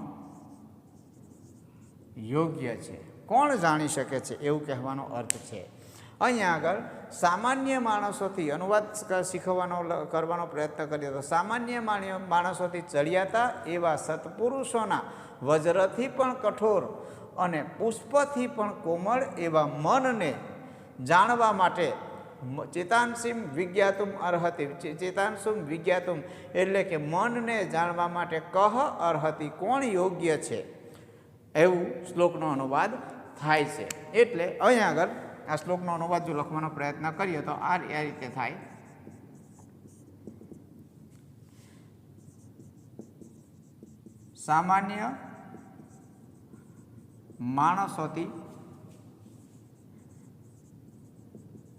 યોગ્ય છે, કોણ જાણી શકે છે એવું કહેવાનો અર્થ છે. અહીંયા આગળ સામાન્ય માણસોથી અનુવાદ શીખવાનો કરવાનો પ્રયત્ન કર્યો તો સામાન્ય માણસોથી ચડિયાતા એવા સત્પુરુષોના વજ્રથી પણ કઠોર અને પુષ્પથી પણ કોમળ એવા મનને જાણવા માટે ચેતાંશીમ વિજ્ઞાતુમ અર્હતિ. ચેતાંશુમ વિજ્ઞાતુમ એટલે કે મનને જાણવા માટે કહ અર્હતિ, કોણ યોગ્ય છે એવું શ્લોકનો અનુવાદ થાય છે. એટલે અહીંયા આગળ આ શ્લોકનો અનુવાદ જો લખવાનો પ્રયત્ન કરીએ તો આ રીતે થાય. સામાન્ય માણસોથી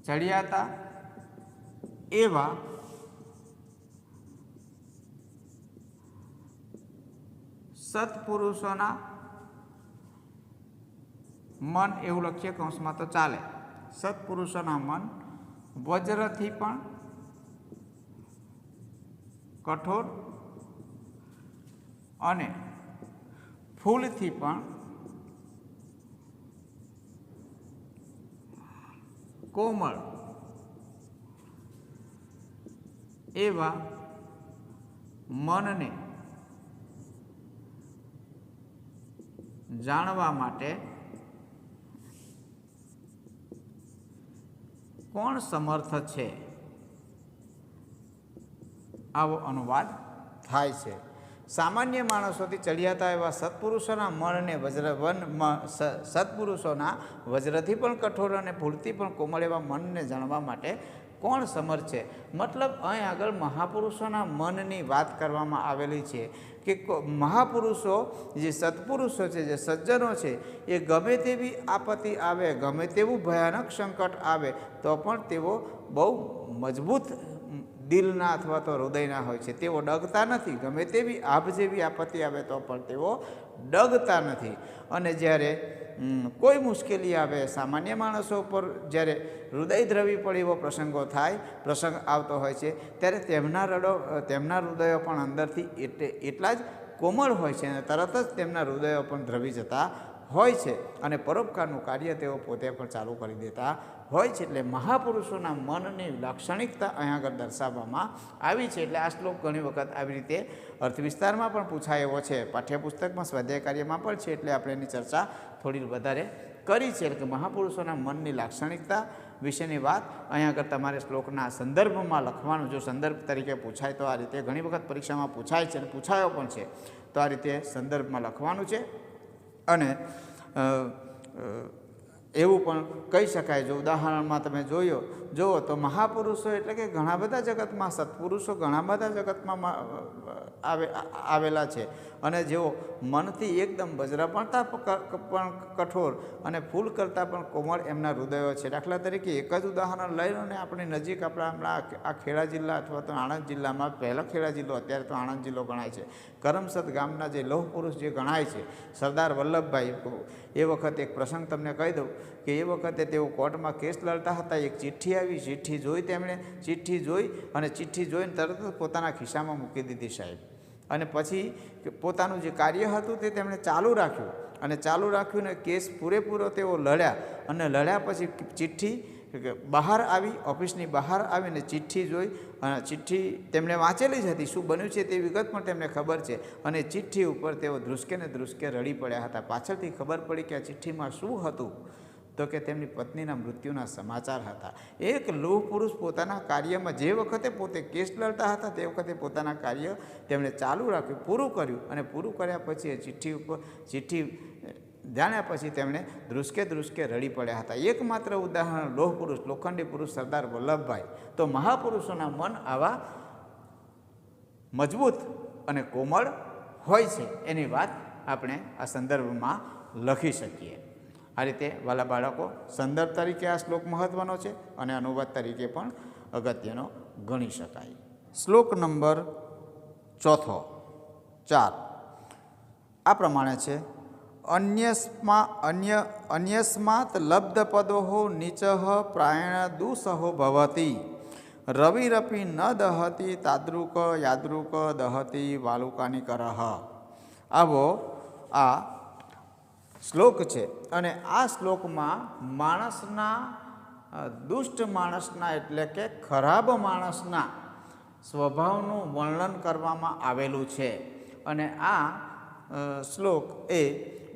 ચડિયાતા એવા સત્પુરુષોના મન, એવું લખીએ કૌંસમાં તો ચાલે. સત્પુરુષોના મન વજ્રથી પણ કઠોર અને ફૂલથી પણ કોમળ એવા મનને જાણવા માટે કોણ સમર્થ છે? આવો અનુવાદ થાય છે. સામાન્ય માણસોથી ચડિયાતા એવા સત્પુરુષોના મનને સત્પુરુષોના વજ્રથી પણ કઠોર અને ફૂલથી પણ કોમળ એવા મનને જાણવા માટે કોણ સમર્થ છે? મતલબ અહીં આગળ મહાપુરુષોના મનની વાત કરવામાં આવેલી છે કે મહાપુરુષો જે સત્પુરુષો છે, જે સજ્જનો છે, એ ગમે તેવી આપત્તિ આવે, ગમે તેવું ભયાનક સંકટ આવે તો પણ તેઓ બહુ મજબૂત દિલના અથવા તો હૃદયના હોય છે. તેઓ ડગતા નથી. ગમે તેવી આભ જેવી આપત્તિ આવે તો પણ તેઓ ડગતા નથી. અને જ્યારે કોઈ મુશ્કેલી આવે, સામાન્ય માણસો ઉપર જ્યારે હૃદય દ્રવી પડે એવો પ્રસંગ આવતો હોય છે ત્યારે તેમના હૃદયો પણ અંદરથી એટલા જ કોમળ હોય છે અને તરત જ તેમના હૃદયો પણ દ્રવી જતા હોય છે અને પરોપકારનું કાર્ય તેઓ પોતે પણ ચાલુ કરી દેતા હોય છે. એટલે મહાપુરુષોના મનની લાક્ષણિકતા અહીં આગળ દર્શાવવામાં આવી છે. એટલે આ શ્લોક ઘણી વખત આવી રીતે અર્થ વિસ્તારમાં પણ પૂછાયો છે, પાઠ્યપુસ્તકમાં, સ્વાધ્યાય કાર્યમાં પણ છે. એટલે આપણે એની ચર્ચા થોડી વધારે કરી છે. એટલે કે મહાપુરુષોના મનની લાક્ષણિકતા વિશેની વાત અહીં આગળ તમારે શ્લોકના સંદર્ભમાં લખવાનું. જો સંદર્ભ તરીકે પૂછાય તો આ રીતે ઘણી વખત પરીક્ષામાં પૂછાય છે અને પૂછાયો પણ છે, તો આ રીતે સંદર્ભમાં લખવાનું છે. અને એવું પણ કહી શકાય, જો ઉદાહરણમાં તમે જુઓ તો મહાપુરુષો એટલે કે ઘણા બધા જગતમાં સત્પુરુષો ઘણા બધા જગતમાં આવેલા છે અને જેઓ મનથી એકદમ વજ્ર પણ કઠોર અને ફૂલ કરતાં પણ કોમળ એમના હૃદયો છે. દાખલા તરીકે એક જ ઉદાહરણ લઈ લો ને, આપણી નજીક આપણા આ ખેડા જિલ્લા અથવા તો આણંદ જિલ્લામાં, પહેલો ખેડા જિલ્લો, અત્યારે તો આણંદ જિલ્લો ગણાય છે, કરમસદ ગામના જે લોહ પુરુષ જે ગણાય છે સરદાર વલ્લભભાઈ, એ વખતે એક પ્રસંગ તમને કહી દઉં કે એ વખતે તેઓ કોર્ટમાં કેસ લડતા હતા. એક ચિઠ્ઠી આવી, ચિઠ્ઠી જોઈને તરત જ પોતાના ખિસ્સામાં મૂકી દીધી સાહેબ. અને પછી પોતાનું જે કાર્ય હતું તે તેમણે ચાલુ રાખ્યું ને કેસ પૂરેપૂરો તેઓ લડ્યા અને લડ્યા પછી ચિઠ્ઠી કે બહાર આવી, ઓફિસની બહાર આવીને ચિઠ્ઠી જોઈ અને ચિઠ્ઠી તેમણે વાંચેલી જ હતી, શું બન્યું છે તે વિગત પણ તેમને ખબર છે અને ચિઠ્ઠી ઉપર તેઓ ધ્રુસકે ને ધ્રુસકે રડી પડ્યા હતા. પાછળથી ખબર પડી કે આ ચિઠ્ઠીમાં શું હતું, તો કે તેમની પત્નીના મૃત્યુના સમાચાર હતા. એક લોહ પુરુષ પોતાના કાર્યમાં જે વખતે પોતે કેસ લડતા હતા તે વખતે પોતાના કાર્ય તેમણે ચાલુ રાખ્યું, પૂરું કર્યું અને પૂરું કર્યા પછી એ ચિઠ્ઠી જાણ્યા પછી તેમણે ધ્રુસકે ધ્રુસકે રડી પડ્યા હતા. એકમાત્ર ઉદાહરણ લોહ પુરુષ, લોખંડી પુરુષ સરદાર વલ્લભભાઈ. તો મહાપુરુષોના મન આવા મજબૂત અને કોમળ હોય છે એની વાત આપણે આ સંદર્ભમાં લખી શકીએ. આ રીતે વાલા બાળકો, સંદર્ભ તરીકે આ શ્લોક મહત્ત્વનો છે અને અનુવાદ તરીકે પણ અગત્યનો ગણી શકાય. શ્લોક નંબર 4 આ પ્રમાણે છે. અન્યસ્માત લબ્ધ પદો નીચઃ પ્રાયણ દુસહો ભવતી રવિરપી ન દહતી તાદૃક યાદૃક દહતી વાલુકાની કરહ. આવો આ શ્લોક છે અને આ શ્લોકમાં માણસના, દુષ્ટ માણસના એટલે કે ખરાબ માણસના સ્વભાવનું વર્ણન કરવામાં આવેલું છે. અને આ શ્લોક એ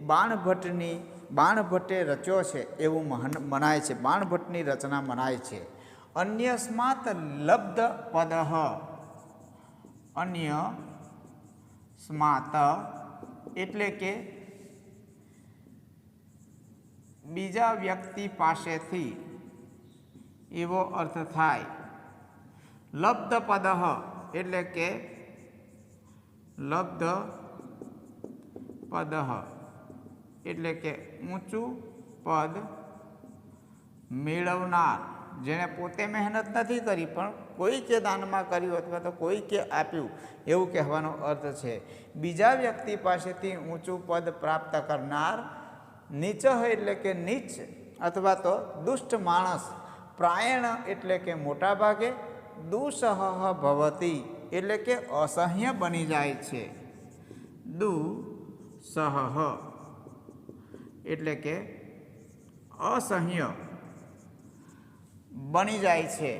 બાણભટ્ટે રચ્યો છે એવું મનાય છે, બાણભટ્ટની રચના મનાય છે. અન્યસ્માત લબ્ધ પદ, અન્ય સ્માત એટલે કે બીજા વ્યક્તિ પાસેથી એવો અર્થ થાય. લબ્ધ પદ એટલે કે લબ્ધ પદ એટલે કે ઊંચું પદ મેળવનાર, જેણે પોતે મહેનત નથી કરી પણ કોઈકે દાનમાં કર્યું અથવા તો કોઈકે આપ્યું એવું કહેવાનો અર્થ છે. બીજા વ્યક્તિ પાસેથી ઊંચું પદ પ્રાપ્ત કરનાર. નીચ એટલે કે નીચ અથવા તો દુષ્ટ માણસ. પ્રાયણ એટલે કે મોટા ભાગે. દુસહ ભવતી એટલે કે અસહ્ય બની જાય છે. દુસહ એટલે કે અસહ્ય બની જાય છે.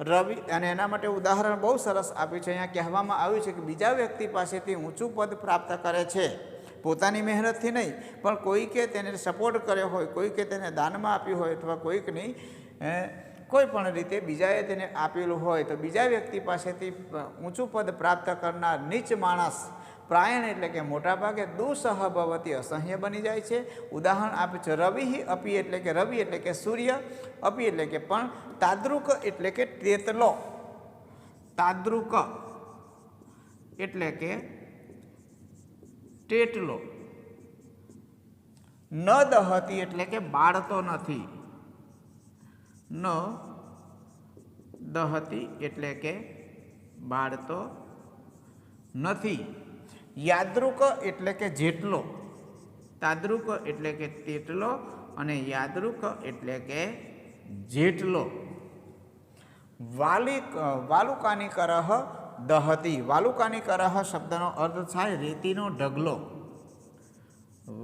રવિ, અને એના માટે ઉદાહરણ બહુ સરસ આપ્યું છે. અહીંયા કહેવામાં આવ્યું છે કે બીજા વ્યક્તિ પાસેથી ઊંચું પદ પ્રાપ્ત કરે છે, પોતાની મહેનતથી નહીં પણ કોઈકે તેને સપોર્ટ કર્યો હોય, કોઈકે તેને દાનમાં આપ્યું હોય અથવા કોઈકની કોઈ પણ રીતે બીજાએ તેને આપેલું હોય તો બીજા વ્યક્તિ પાસેથી ઊંચું પદ પ્રાપ્ત કરનાર નીચ માણસ. પ્રાયણ એટલે કે મોટા ભાગે. દુસહ ભવતી અસહ્ય બની જાય છે. ઉદાહરણ આપે છે. રવિ અપી એટલે કે રવિ એટલે કે સૂર્ય, અપી એટલે કે પણ, તાદૃક એટલે કે તેતલો, તાદૃક એટલે કે તેટલો, ન દહતી એટલે કે બાળતો નથી, ન દહતી એટલે કે બાળતો નથી. યાદૃક એટલે કે જેટલો, તાદૃક એટલે કે તેટલો અને યાદૃક એટલે કે જેટલો. વાલુકાની કરહ દહતી. વાલુકાની કરહ શબ્દનો અર્થ થાય રેતીનો ઢગલો.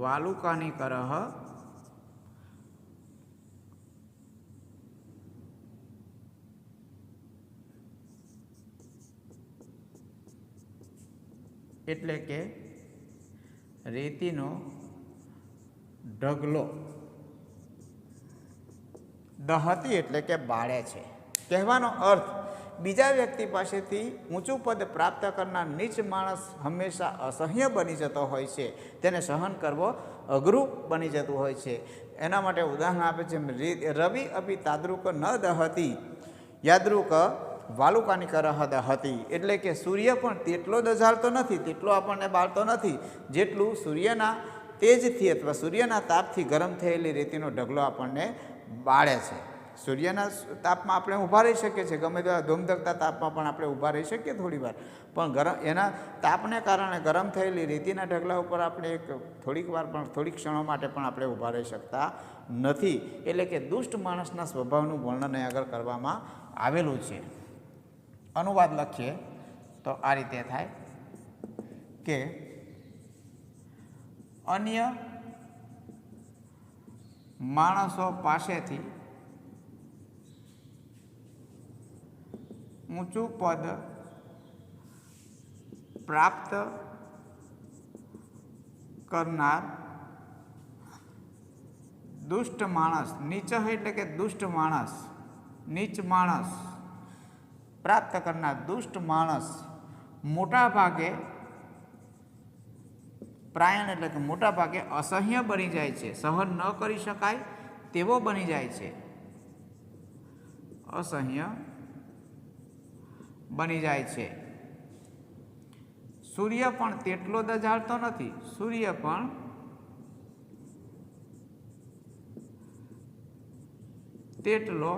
વાલુકાની કરહ એટલે કે રેતીનો ઢગલો. દહતી એટલે કે બાળે છે. કહેવાનો અર્થ, બીજા વ્યક્તિ પાસેથી ઊંચું પદ પ્રાપ્ત કરનાર નીચ માણસ હંમેશા અસહ્ય બની જતો હોય છે, તેને સહન કરવો અઘરું બની જતું હોય છે. એના માટે ઉદાહરણ આપે છે. રવિ અપી તાદૃક ન દહતી યાદૃક વાલુકાની કરહ દહતી એટલે કે સૂર્ય પણ તેટલો દઝાડતો નથી, તેટલો આપણને બાળતો નથી જેટલું સૂર્યના તેજથી અથવા સૂર્યના તાપથી ગરમ થયેલી રેતીનો ઢગલો આપણને બાળે છે. સૂર્યના તાપમાં આપણે ઊભા રહી શકીએ છીએ, ગમે તેવા ધૂમધકતા તાપમાં પણ આપણે ઊભા રહી શકીએ થોડી વાર, પણ એના તાપને કારણે ગરમ થયેલી રેતીના ઢગલા ઉપર આપણે થોડીક ક્ષણો માટે પણ આપણે ઊભા રહી શકતા નથી. એટલે કે દુષ્ટ માણસના સ્વભાવનું વર્ણન આગળ કરવામાં આવેલું છે. અનુવાદ લખીએ તો આ રીતે થાય કે અન્ય માણસો પાસેથી ઊંચું પદ પ્રાપ્ત કરનાર દુષ્ટ માણસ, નીચ એટલે કે દુષ્ટ માણસ, નીચ માણસ, પ્રાપ્ત કરનાર દુષ્ટ માણસ મોટા ભાગે પ્રાયણ એટલે કે મોટા ભાગે અસહ્ય બની જાય છે, સહન ન કરી શકાય તેવો બની જાય છે, અસહ્ય બની જાય છે. સૂર્ય પણ તેટલો દજાડતો નથી, સૂર્ય પણ તેટલો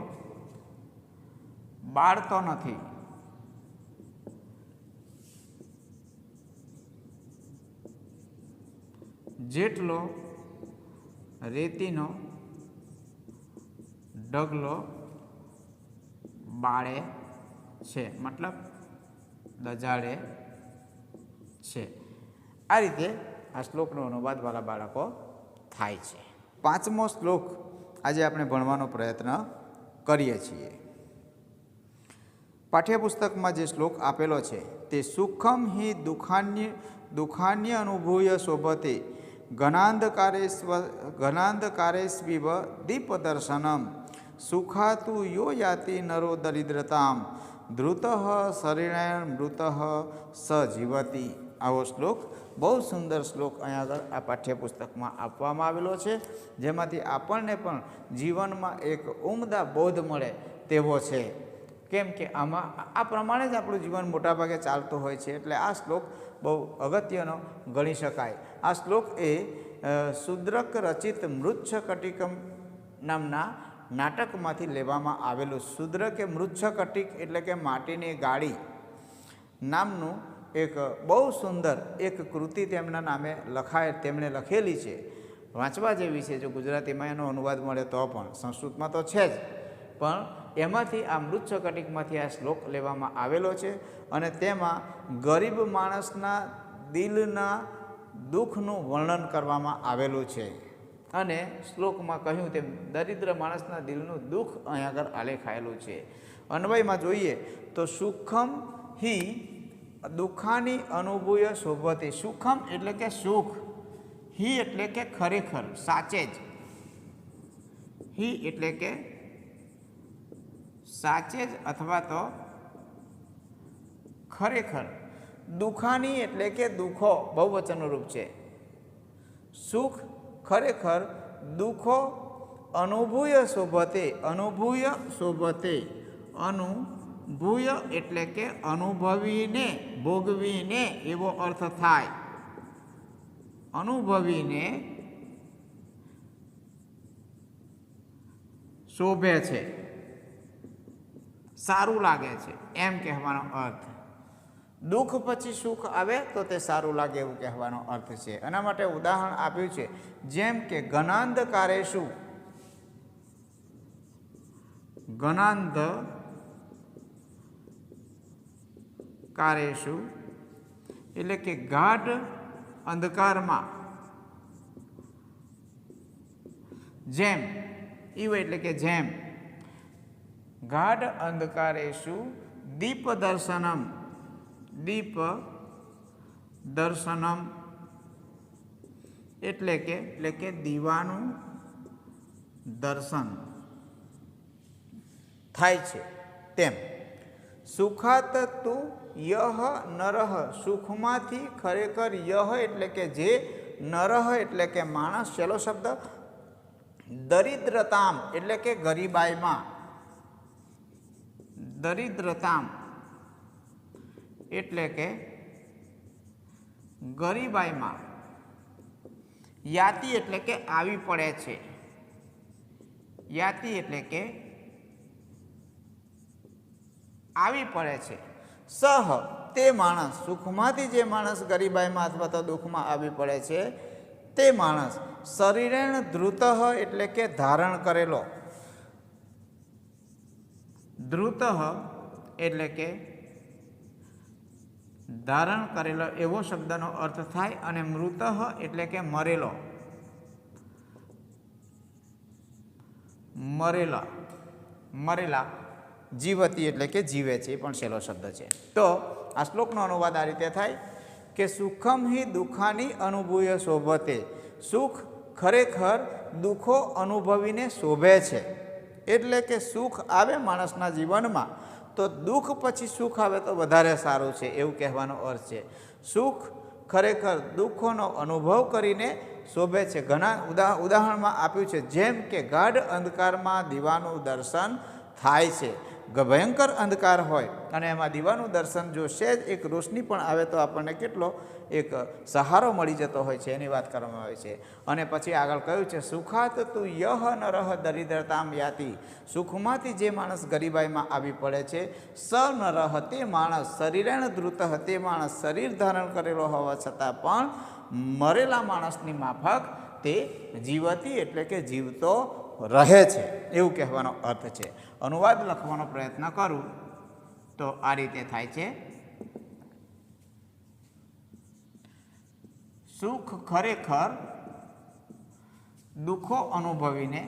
બાળતો નથી. જેટલો રેતીનો ઢગલો બાળે છે, મતલબ દજાડે છે. આ રીતે આ શ્લોકનો અનુવાદ વાલા બાળકો થાય છે. 5મો શ્લોક આજે આપણે ભણવાનો પ્રયત્ન કરીએ છીએ. પાઠ્યપુસ્તકમાં જે શ્લોક આપેલો છે તે સુખમ હિ દુઃખાન્ય અનુભૂય શોભતે ઘનાંધકારેસ્વિવ દીપદર્શનમ સુખાતુ યો યાતિ નરો દરિદ્રતામ ધૃત શરીરેણ મૃત સ જીવતી. આવો શ્લોક, બહુ સુંદર શ્લોક અહીંયા આગળ આ પાઠ્યપુસ્તકમાં આપવામાં આવેલો છે, જેમાંથી આપણને પણ જીવનમાં એક ઉમદા બોધ મળે તેવો છે. કેમ કે આમાં આ પ્રમાણે જ આપણું જીવન મોટાભાગે ચાલતું હોય છે, એટલે આ શ્લોક બહુ અગત્યનો ગણી શકાય. આ શ્લોક એ શુદ્રક રચિત મૃચ્છકટિકમ નામના નાટકમાંથી લેવામાં આવેલું. શુદ્ર કે મૃચ્છકટિક એટલે કે માટીની ગાડી નામનું એક બહુ સુંદર એક કૃતિ તેમના નામે તેમણે લખેલી છે. વાંચવા જેવી છે. જો ગુજરાતીમાં એનો અનુવાદ મળે તો પણ, સંસ્કૃતમાં તો છે જ, પણ એમાંથી આ મૃચ્છકટિકમાંથી આ શ્લોક લેવામાં આવેલો છે. અને તેમાં ગરીબ માણસના દિલના દુઃખનું વર્ણન કરવામાં આવેલું છે. અને શ્લોકમાં કહ્યું તેમ દરિદ્ર માણસના દિલનું દુઃખ અહીં આગળ આલેખાયેલું છે. અન્વયમાં જોઈએ તો સુખમ હિ દુઃખાની અનુભૂય શોભતી. સુખમ એટલે કે સુખ, હિ એટલે કે ખરેખર, સાચે જ, હિ એટલે કે સાચે જ અથવા તો ખરેખર. દુઃખાની એટલે કે દુઃખો, બહુવચનનું રૂપ છે. સુખ ખરેખર, દુઃખો અનુભૂય શોભતે. અનુભૂય શોભતે, અનુભૂય એટલે કે અનુભવીને, ભોગવીને એવો અર્થ થાય. અનુભવીને શોભે છે, સારું લાગે છે એમ કહેવાનો અર્થ. દુઃખ પછી સુખ આવે તો તે સારું લાગે એવું કહેવાનો અર્થ છે. એના માટે ઉદાહરણ આપ્યું છે, જેમ કે ઘનાંધકારેષુ, ઘનાંધકારેષુ એટલે કે ગાઢ અંધકારમાં, જેમ, ઈવ એટલે કે જેમ, ગાઢ અંધકારેષુ દીપ દર્શનમ, દીપ દર્શનમ એટલે કે દીવાનું દર્શન થાય છે તેમ. સુખાત તુ યહ નરહ, સુખમાંથી ખરેખર યહ એટલે કે જે, નરહ એટલે કે માણસ, છેલ્લો શબ્દ, દરિદ્રતામ એટલે કે ગરીબાઈમાં, દરિદ્રતામ એટલે કે ગરીબાઈમાં, યાતિ એટલે કે આવી પડે છે, યાતિ એટલે કે આવી પડે છે. સહ તે માણસ, સુખમાંથી જે માણસ ગરીબાઈમાં અથવા તો દુઃખમાં આવી પડે છે તે માણસ, શરીરેણ ધૃત એટલે કે ધારણ કરેલો, ધૃત એટલે કે ધારણ કરેલો એવો શબ્દનો અર્થ થાય. અને મૃત એટલે કે મરેલો, મરેલા જીવતી એટલે કે જીવે છે, એ પણ સહેલો શબ્દ છે. તો આ શ્લોકનો અનુવાદ આ રીતે થાય કે સુખમ હિ દુઃખાની અનુભૂય શોભતે, સુખ ખરેખર દુઃખો અનુભવીને શોભે છે. એટલે કે સુખ આવે માણસના જીવનમાં તો દુઃખ પછી સુખ આવે તો વધારે સારું છે, એવું કહેવાનો અર્થ છે. સુખ ખરેખર દુઃખોનો અનુભવ કરીને શોભે છે. ઘણા ઉદાહરણમાં આપ્યું છે, જેમ કે ગાઢ અંધકારમાં દીવાનું દર્શન થાય છે. ભયંકર અંધકાર હોય અને એમાં દીવાનું દર્શન જો સહેજ એક રોશની પણ આવે તો આપણને કેટલો એક સહારો મળી જતો હોય છે, એની વાત કરવામાં આવે છે. અને પછી આગળ કહ્યું છે, સુખાત તું યહ નરહ દરિદ્રતામ યાતિ, સુખમાંથી જે માણસ ગરીબાઈમાં આવી પડે છે, સ નરહ તે માણસ, શરીરેણ ધૃત તે માણસ શરીર ધારણ કરેલો હોવા છતાં પણ મરેલા માણસની માફક તે જીવતી એટલે કે જીવતો રહે છે, એવું કહેવાનો અર્થ છે. અનુવાદ લખવાનો પ્રયત્ન કરું તો આ રીતે થાય છે. સુખ ખરેખર દુઃખો અનુભવીને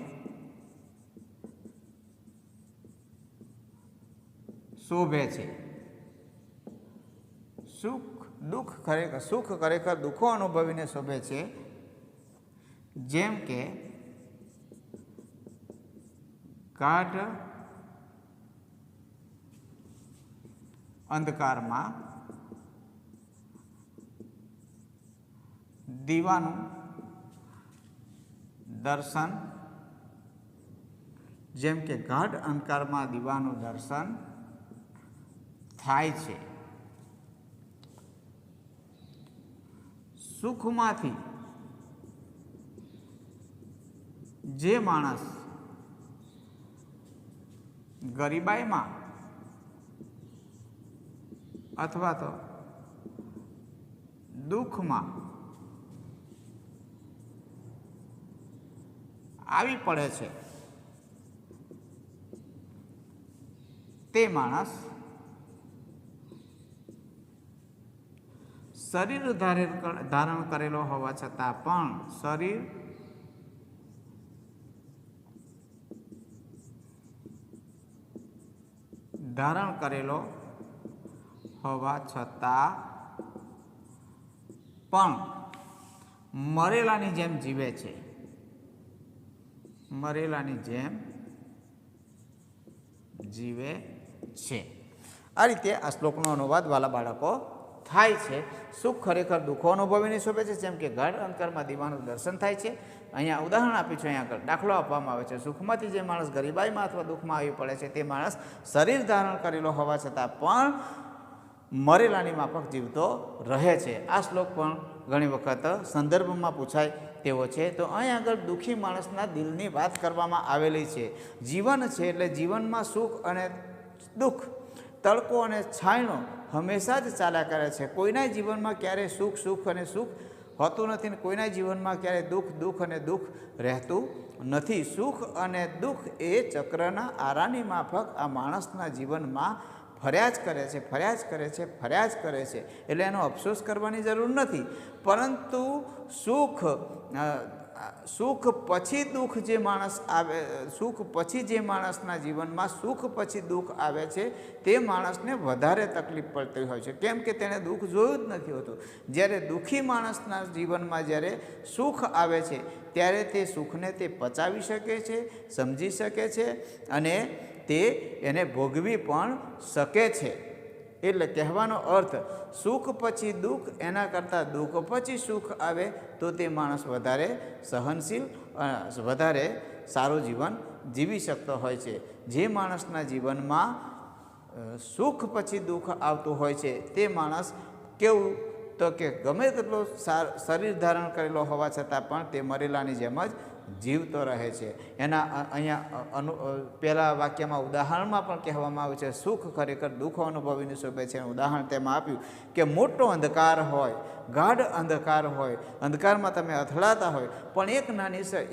શોભે છે. સુખ ખરેખર દુઃખો અનુભવીને શોભે છે. જેમ કે ગાઢ અંધકારમાં દીવાનું દર્શન, જેમ કે ગાઢ અંધકારમાં દીવાનું દર્શન થાય છે. સુખમાંથી જે માણસ ગરીબાઈમાં અથવા તો દુઃખમાં આવી પડે છે, તે માણસ શરીર ધારણ કરેલો હોવા છતાં પણ શરીર ધારણ કરેલો હોવા છતાં પણ મરેલાની જેમ જીવે છે. મરેલાની જેમ જીવે છે. આ રીતે આ શ્લોકનો અનુવાદ વાલા બાળકો થાય છે. સુખ ખરેખર દુઃખો અનુભવીને શોભે છે, જેમ કે ગાઢ અંધકારમાં દીવાનું દર્શન થાય છે. અહીંયા ઉદાહરણ આપ્યું છે, અહીંયા આગળ દાખલો આપવામાં આવે છે. સુખમાંથી જે માણસ ગરીબાઈમાં અથવા દુઃખમાં આવી પડે છે, તે માણસ શરીર ધારણ કરેલો હોવા છતાં પણ મરેલાની માફક જીવતો રહે છે. આ શ્લોક પણ ઘણી વખત સંદર્ભમાં પૂછાય તેવો છે. તો અહીં આગળ દુઃખી માણસના દિલની વાત કરવામાં આવેલી છે. જીવન છે એટલે જીવનમાં સુખ અને દુઃખ, તડકો અને છાંયડો હંમેશા જ ચાલ્યા કરે છે. કોઈના જીવનમાં ક્યારેય સુખ અને સુખ હોતું નથી ને કોઈના જીવનમાં ક્યારેય દુઃખ અને દુઃખ રહેતું નથી. સુખ અને દુઃખ એ ચક્રના આરાની માફક આ માણસના જીવનમાં ફર્યા જ કરે છે. એટલે એનો અફસોસ કરવાની જરૂર નથી. પરંતુ સુખ પછી દુઃખ જે માણસ આવે, સુખ પછી જે માણસના જીવનમાં સુખ પછી દુઃખ આવે છે, તે માણસને વધારે તકલીફ પડતી હોય છે. કેમ કે તેણે દુઃખ જોયું જ નથી હોતું. જ્યારે દુઃખી માણસના જીવનમાં જ્યારે સુખ આવે છે, ત્યારે તે સુખને તે પચાવી શકે છે, સમજી શકે છે અને તે એને ભોગવી પણ શકે છે. એટલે કહેવાનો અર્થ, સુખ પછી દુઃખ, એના કરતાં દુઃખ પછી સુખ આવે તો તે માણસ વધારે સહનશીલ, વધારે સારું જીવન જીવી શકતો હોય છે. જે માણસના જીવનમાં સુખ પછી દુઃખ આવતું હોય છે, તે માણસ કેવું તો કે ગમે તેટલો શરીર ધારણ કરેલો હોવા છતાં પણ તે મરેલાની જેમ જ જીવતો રહે છે. એના અહીંયા પહેલાં વાક્યમાં ઉદાહરણમાં પણ કહેવામાં આવ્યું છે, સુખ ખરેખર દુઃખો અનુભવીને શોભે છે. ઉદાહરણ તેમાં આપ્યું કે મોટો અંધકાર હોય, ગાઢ અંધકાર હોય, અંધકારમાં તમે અથડાતા હોય, પણ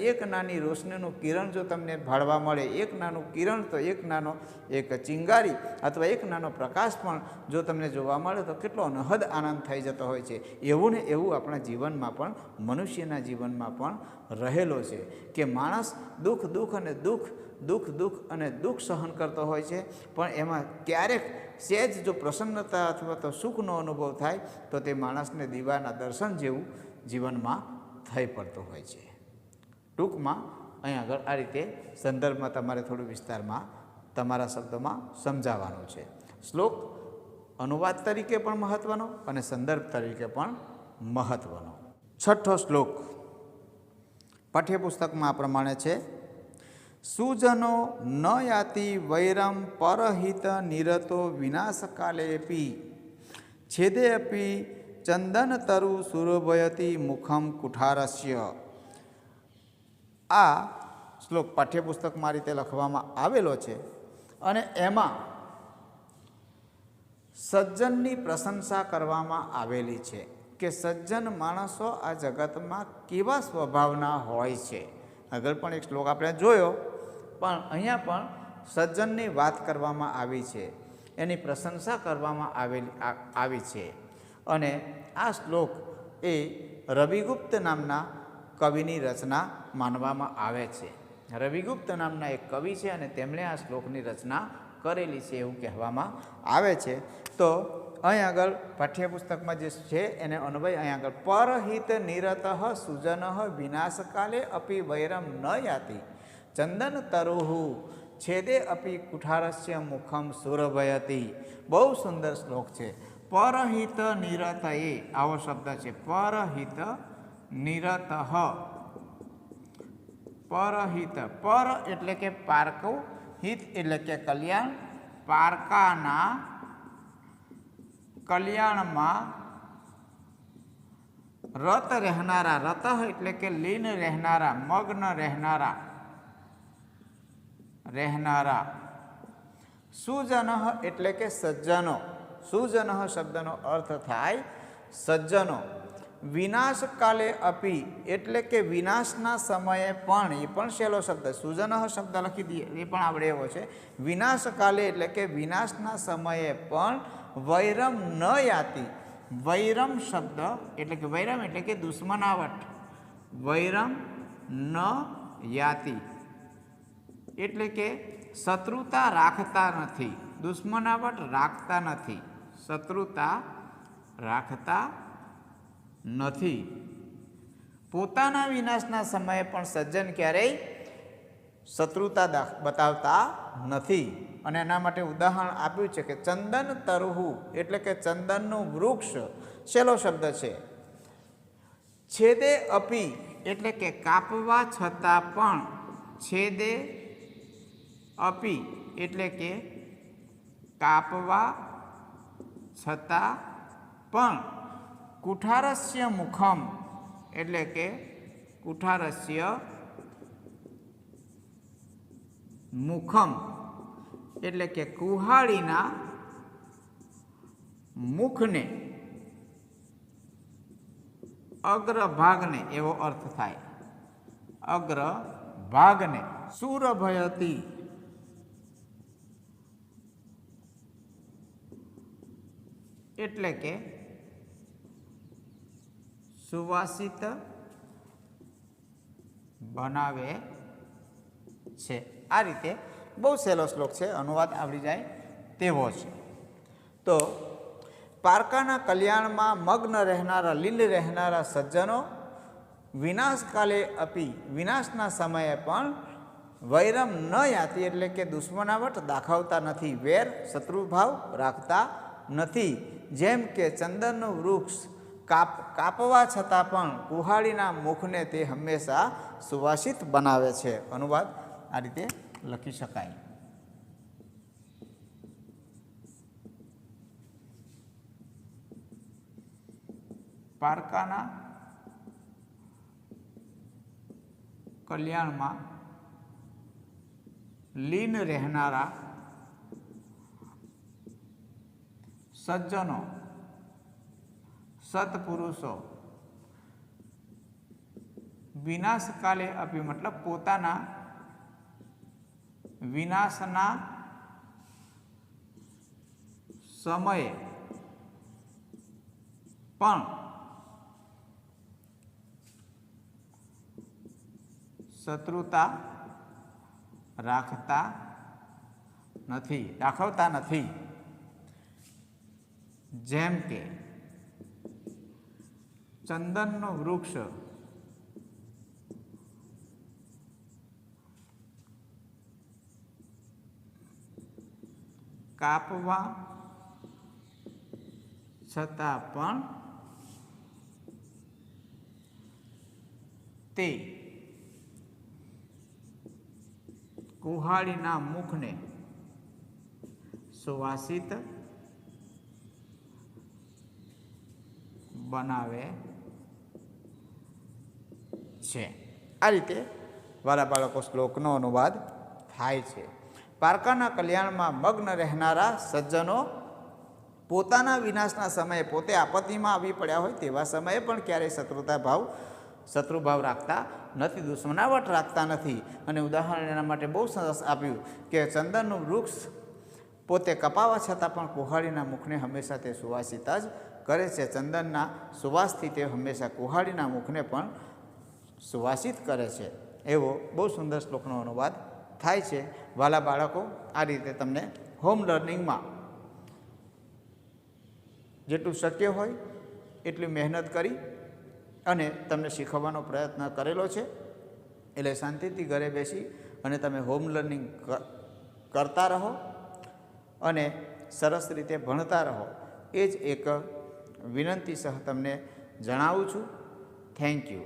એક નાની રોશનીનું કિરણ જો તમને ભાળવા મળે, એક નાનું કિરણ તો એક ચિંગારી અથવા એક નાનો પ્રકાશ પણ જો તમને જોવા મળે તો કેટલો અનહદ આનંદ થઈ જતો હોય છે. એવું ને એવું આપણા જીવનમાં પણ, મનુષ્યના જીવનમાં પણ રહેલો છે કે માણસ દુઃખ અને દુઃખ દુઃખ અને દુઃખ સહન કરતો હોય છે, પણ એમાં ક્યારેક સહેજ જો પ્રસન્નતા અથવા તો સુખનો અનુભવ થાય તો તે માણસને દીવાના દર્શન જેવું જીવનમાં થઈ પડતું હોય છે. ટૂંકમાં અહીં આગળ આ રીતે સંદર્ભમાં તમારે થોડું વિસ્તારમાં તમારા શબ્દોમાં સમજાવવાનું છે. શ્લોક અનુવાદ તરીકે પણ મહત્ત્વનો અને સંદર્ભ તરીકે પણ મહત્ત્વનો. 6ઠ્ઠો શ્લોક પાઠ્યપુસ્તકમાં આ પ્રમાણે છે. સુજનો ન યાતિ વૈરમ પરહિત નિરતો વિનાશકાલેપી છેદે અપી ચંદન તરુ સુરભયતી મુખમ કુઠારસ્ય. આ શ્લોક પાઠ્યપુસ્તકમાં રીતે લખવામાં આવેલો છે અને એમાં સજ્જનની પ્રશંસા કરવામાં આવેલી છે કે સજ્જન માણસો આ જગતમાં કેવા સ્વભાવના હોય છે. આગળ પણ એક શ્લોક આપણે જોયો, પણ અહીંયા પણ સજ્જનની વાત કરવામાં આવી છે, એની પ્રશંસા કરવામાં આવી છે. અને આ શ્લોક એ રવિગુપ્ત નામના કવિની રચના માનવામાં આવે છે. રવિગુપ્ત નામના એક કવિ છે અને તેમણે આ શ્લોકની રચના કરેલી છે એવું કહેવામાં આવે છે. તો અહીં આગળ પાઠ્યપુસ્તકમાં જે છે એને અન્વય અહીં આગળ પરહિત નિરત સુજન વિનાશકાલે અપી વૈરમ ન યાતિ ચંદન તરુહુ છેદે અપી કુઠારસ્ય મુખમ સુરભયતી. બહુ સુંદર શ્લોક છે. પરહિત નિરત એ આવો શબ્દ છે. પરહિત નિરત પરહિત પર એટલે કે પારકું, હિત એટલે કે કલ્યાણ, પારકાના કલ્યાણમાં રત રહેનારા, રત એટલે કે લીન રહેનારા, મગ્ન રહેનારા. સુજન એટલે કે સજ્જનો. સુજન શબ્દનો અર્થ થાય સજ્જનો. વિનાશકાલે અપી એટલે કે વિનાશના સમયે પણ, એ પણ સહેલો શબ્દ, સુજન શબ્દ લખી દઈએ એ પણ આવડે એવો છે. વિનાશકાલે એટલે કે વિનાશના સમયે પણ વૈરમ ન યાતિ. વૈરમ શબ્દ એટલે કે વૈરમ એટલે કે દુશ્મનાવટ. વૈરમ ન યાતિ એટલે કે શત્રુતા રાખતા નથી, દુશ્મનાવટ રાખતા નથી, શત્રુતા રાખતા નથી. પોતાના વિનાશના સમયે પણ સજ્જન ક્યારેય શત્રુતા બતાવતા નથી. અને એના માટે ઉદાહરણ આપ્યું છે કે ચંદન તરુહુ એટલે કે ચંદનનું વૃક્ષ, સહેલો શબ્દ છે. છેદે અપી એટલે કે કાપવા છતાં પણ, છેદે અપી એટલે કે કાપવા છતાં પણ, કુઠારસ્ય મુખમ એટલે કે કુઠારસ્ય મુખમ એટલે કે કુહાડીના મુખને, અગ્રભાગને એવો અર્થ થાય. અગ્રભાગને સુરભયતી એટલે કે સુવાસિત બનાવે છે. આ રીતે બહુ સહેલો શ્લોક છે, અનુવાદ આવડી જાય તેવો છે. તો પારકાના કલ્યાણમાં મગ્ન રહેનારા, લીલ રહેનારા સજ્જનો વિનાશકાલે અપી વિનાશના સમયે પણ વૈરમ ન યાતિ એટલે કે દુશ્મનાવટ દાખવતા નથી, વેર શત્રુભાવ રાખતા નથી. જેમ કે ચંદનનું વૃક્ષ કાપવા છતાં પણ કુહાડીના મુખને તે હંમેશા સુવાસિત બનાવે છે. અનુવાદ આ રીતે લખી શકાય. પારકાના કલ્યાણમાં લીન રહેનારા સજ્જનો, સત્પુરુષો વિનાશકાલે અપી મતલબ પોતાના વિનાશના સમયે પણ શત્રુતા રાખતા દાખવતા નથી. જેમ કે ચંદનનો વૃક્ષ કાપવા છતાં પણ તે કુહાડીના મુખને સુવાસિત બનાવે છે. આ રીતે વાલા બાળકો શ્લોકનો અનુવાદ થાય છે. પારકાના કલ્યાણમાં મગ્ન રહેનારા સજ્જનો પોતાના વિનાશના સમયે પોતે આપત્તિમાં આવી પડ્યા હોય તેવા સમયે પણ ક્યારેય શત્રુભાવ રાખતા નથી, દુશ્મનાવટ રાખતા નથી. અને ઉદાહરણ એના માટે બહુ સરસ આપ્યું કે ચંદનનું વૃક્ષ પોતે કપાવા છતાં પણ કુહાડીના મુખને હંમેશા તે સુવાસિત જ કરે છે. ચંદનના સુવાસથી તે હંમેશા કુહાડીના મુખને પણ સુવાસિત કરે છે. એવો બહુ સુંદર શ્લોકનો અનુવાદ થાય છે. વાલા બાળકો, આ રીતે તમને હોમ લર્નિંગમાં જેટલું શક્ય હોય એટલી મહેનત કરી અને તમને શીખવવાનો પ્રયત્ન કરેલો છે. એટલે શાંતિથી ઘરે બેસી અને તમે હોમ લર્નિંગ કરતા રહો અને સરસ રીતે ભણતા રહો, એ જ એક વિનંતી સહ તમને જણાવું છું. Thank you.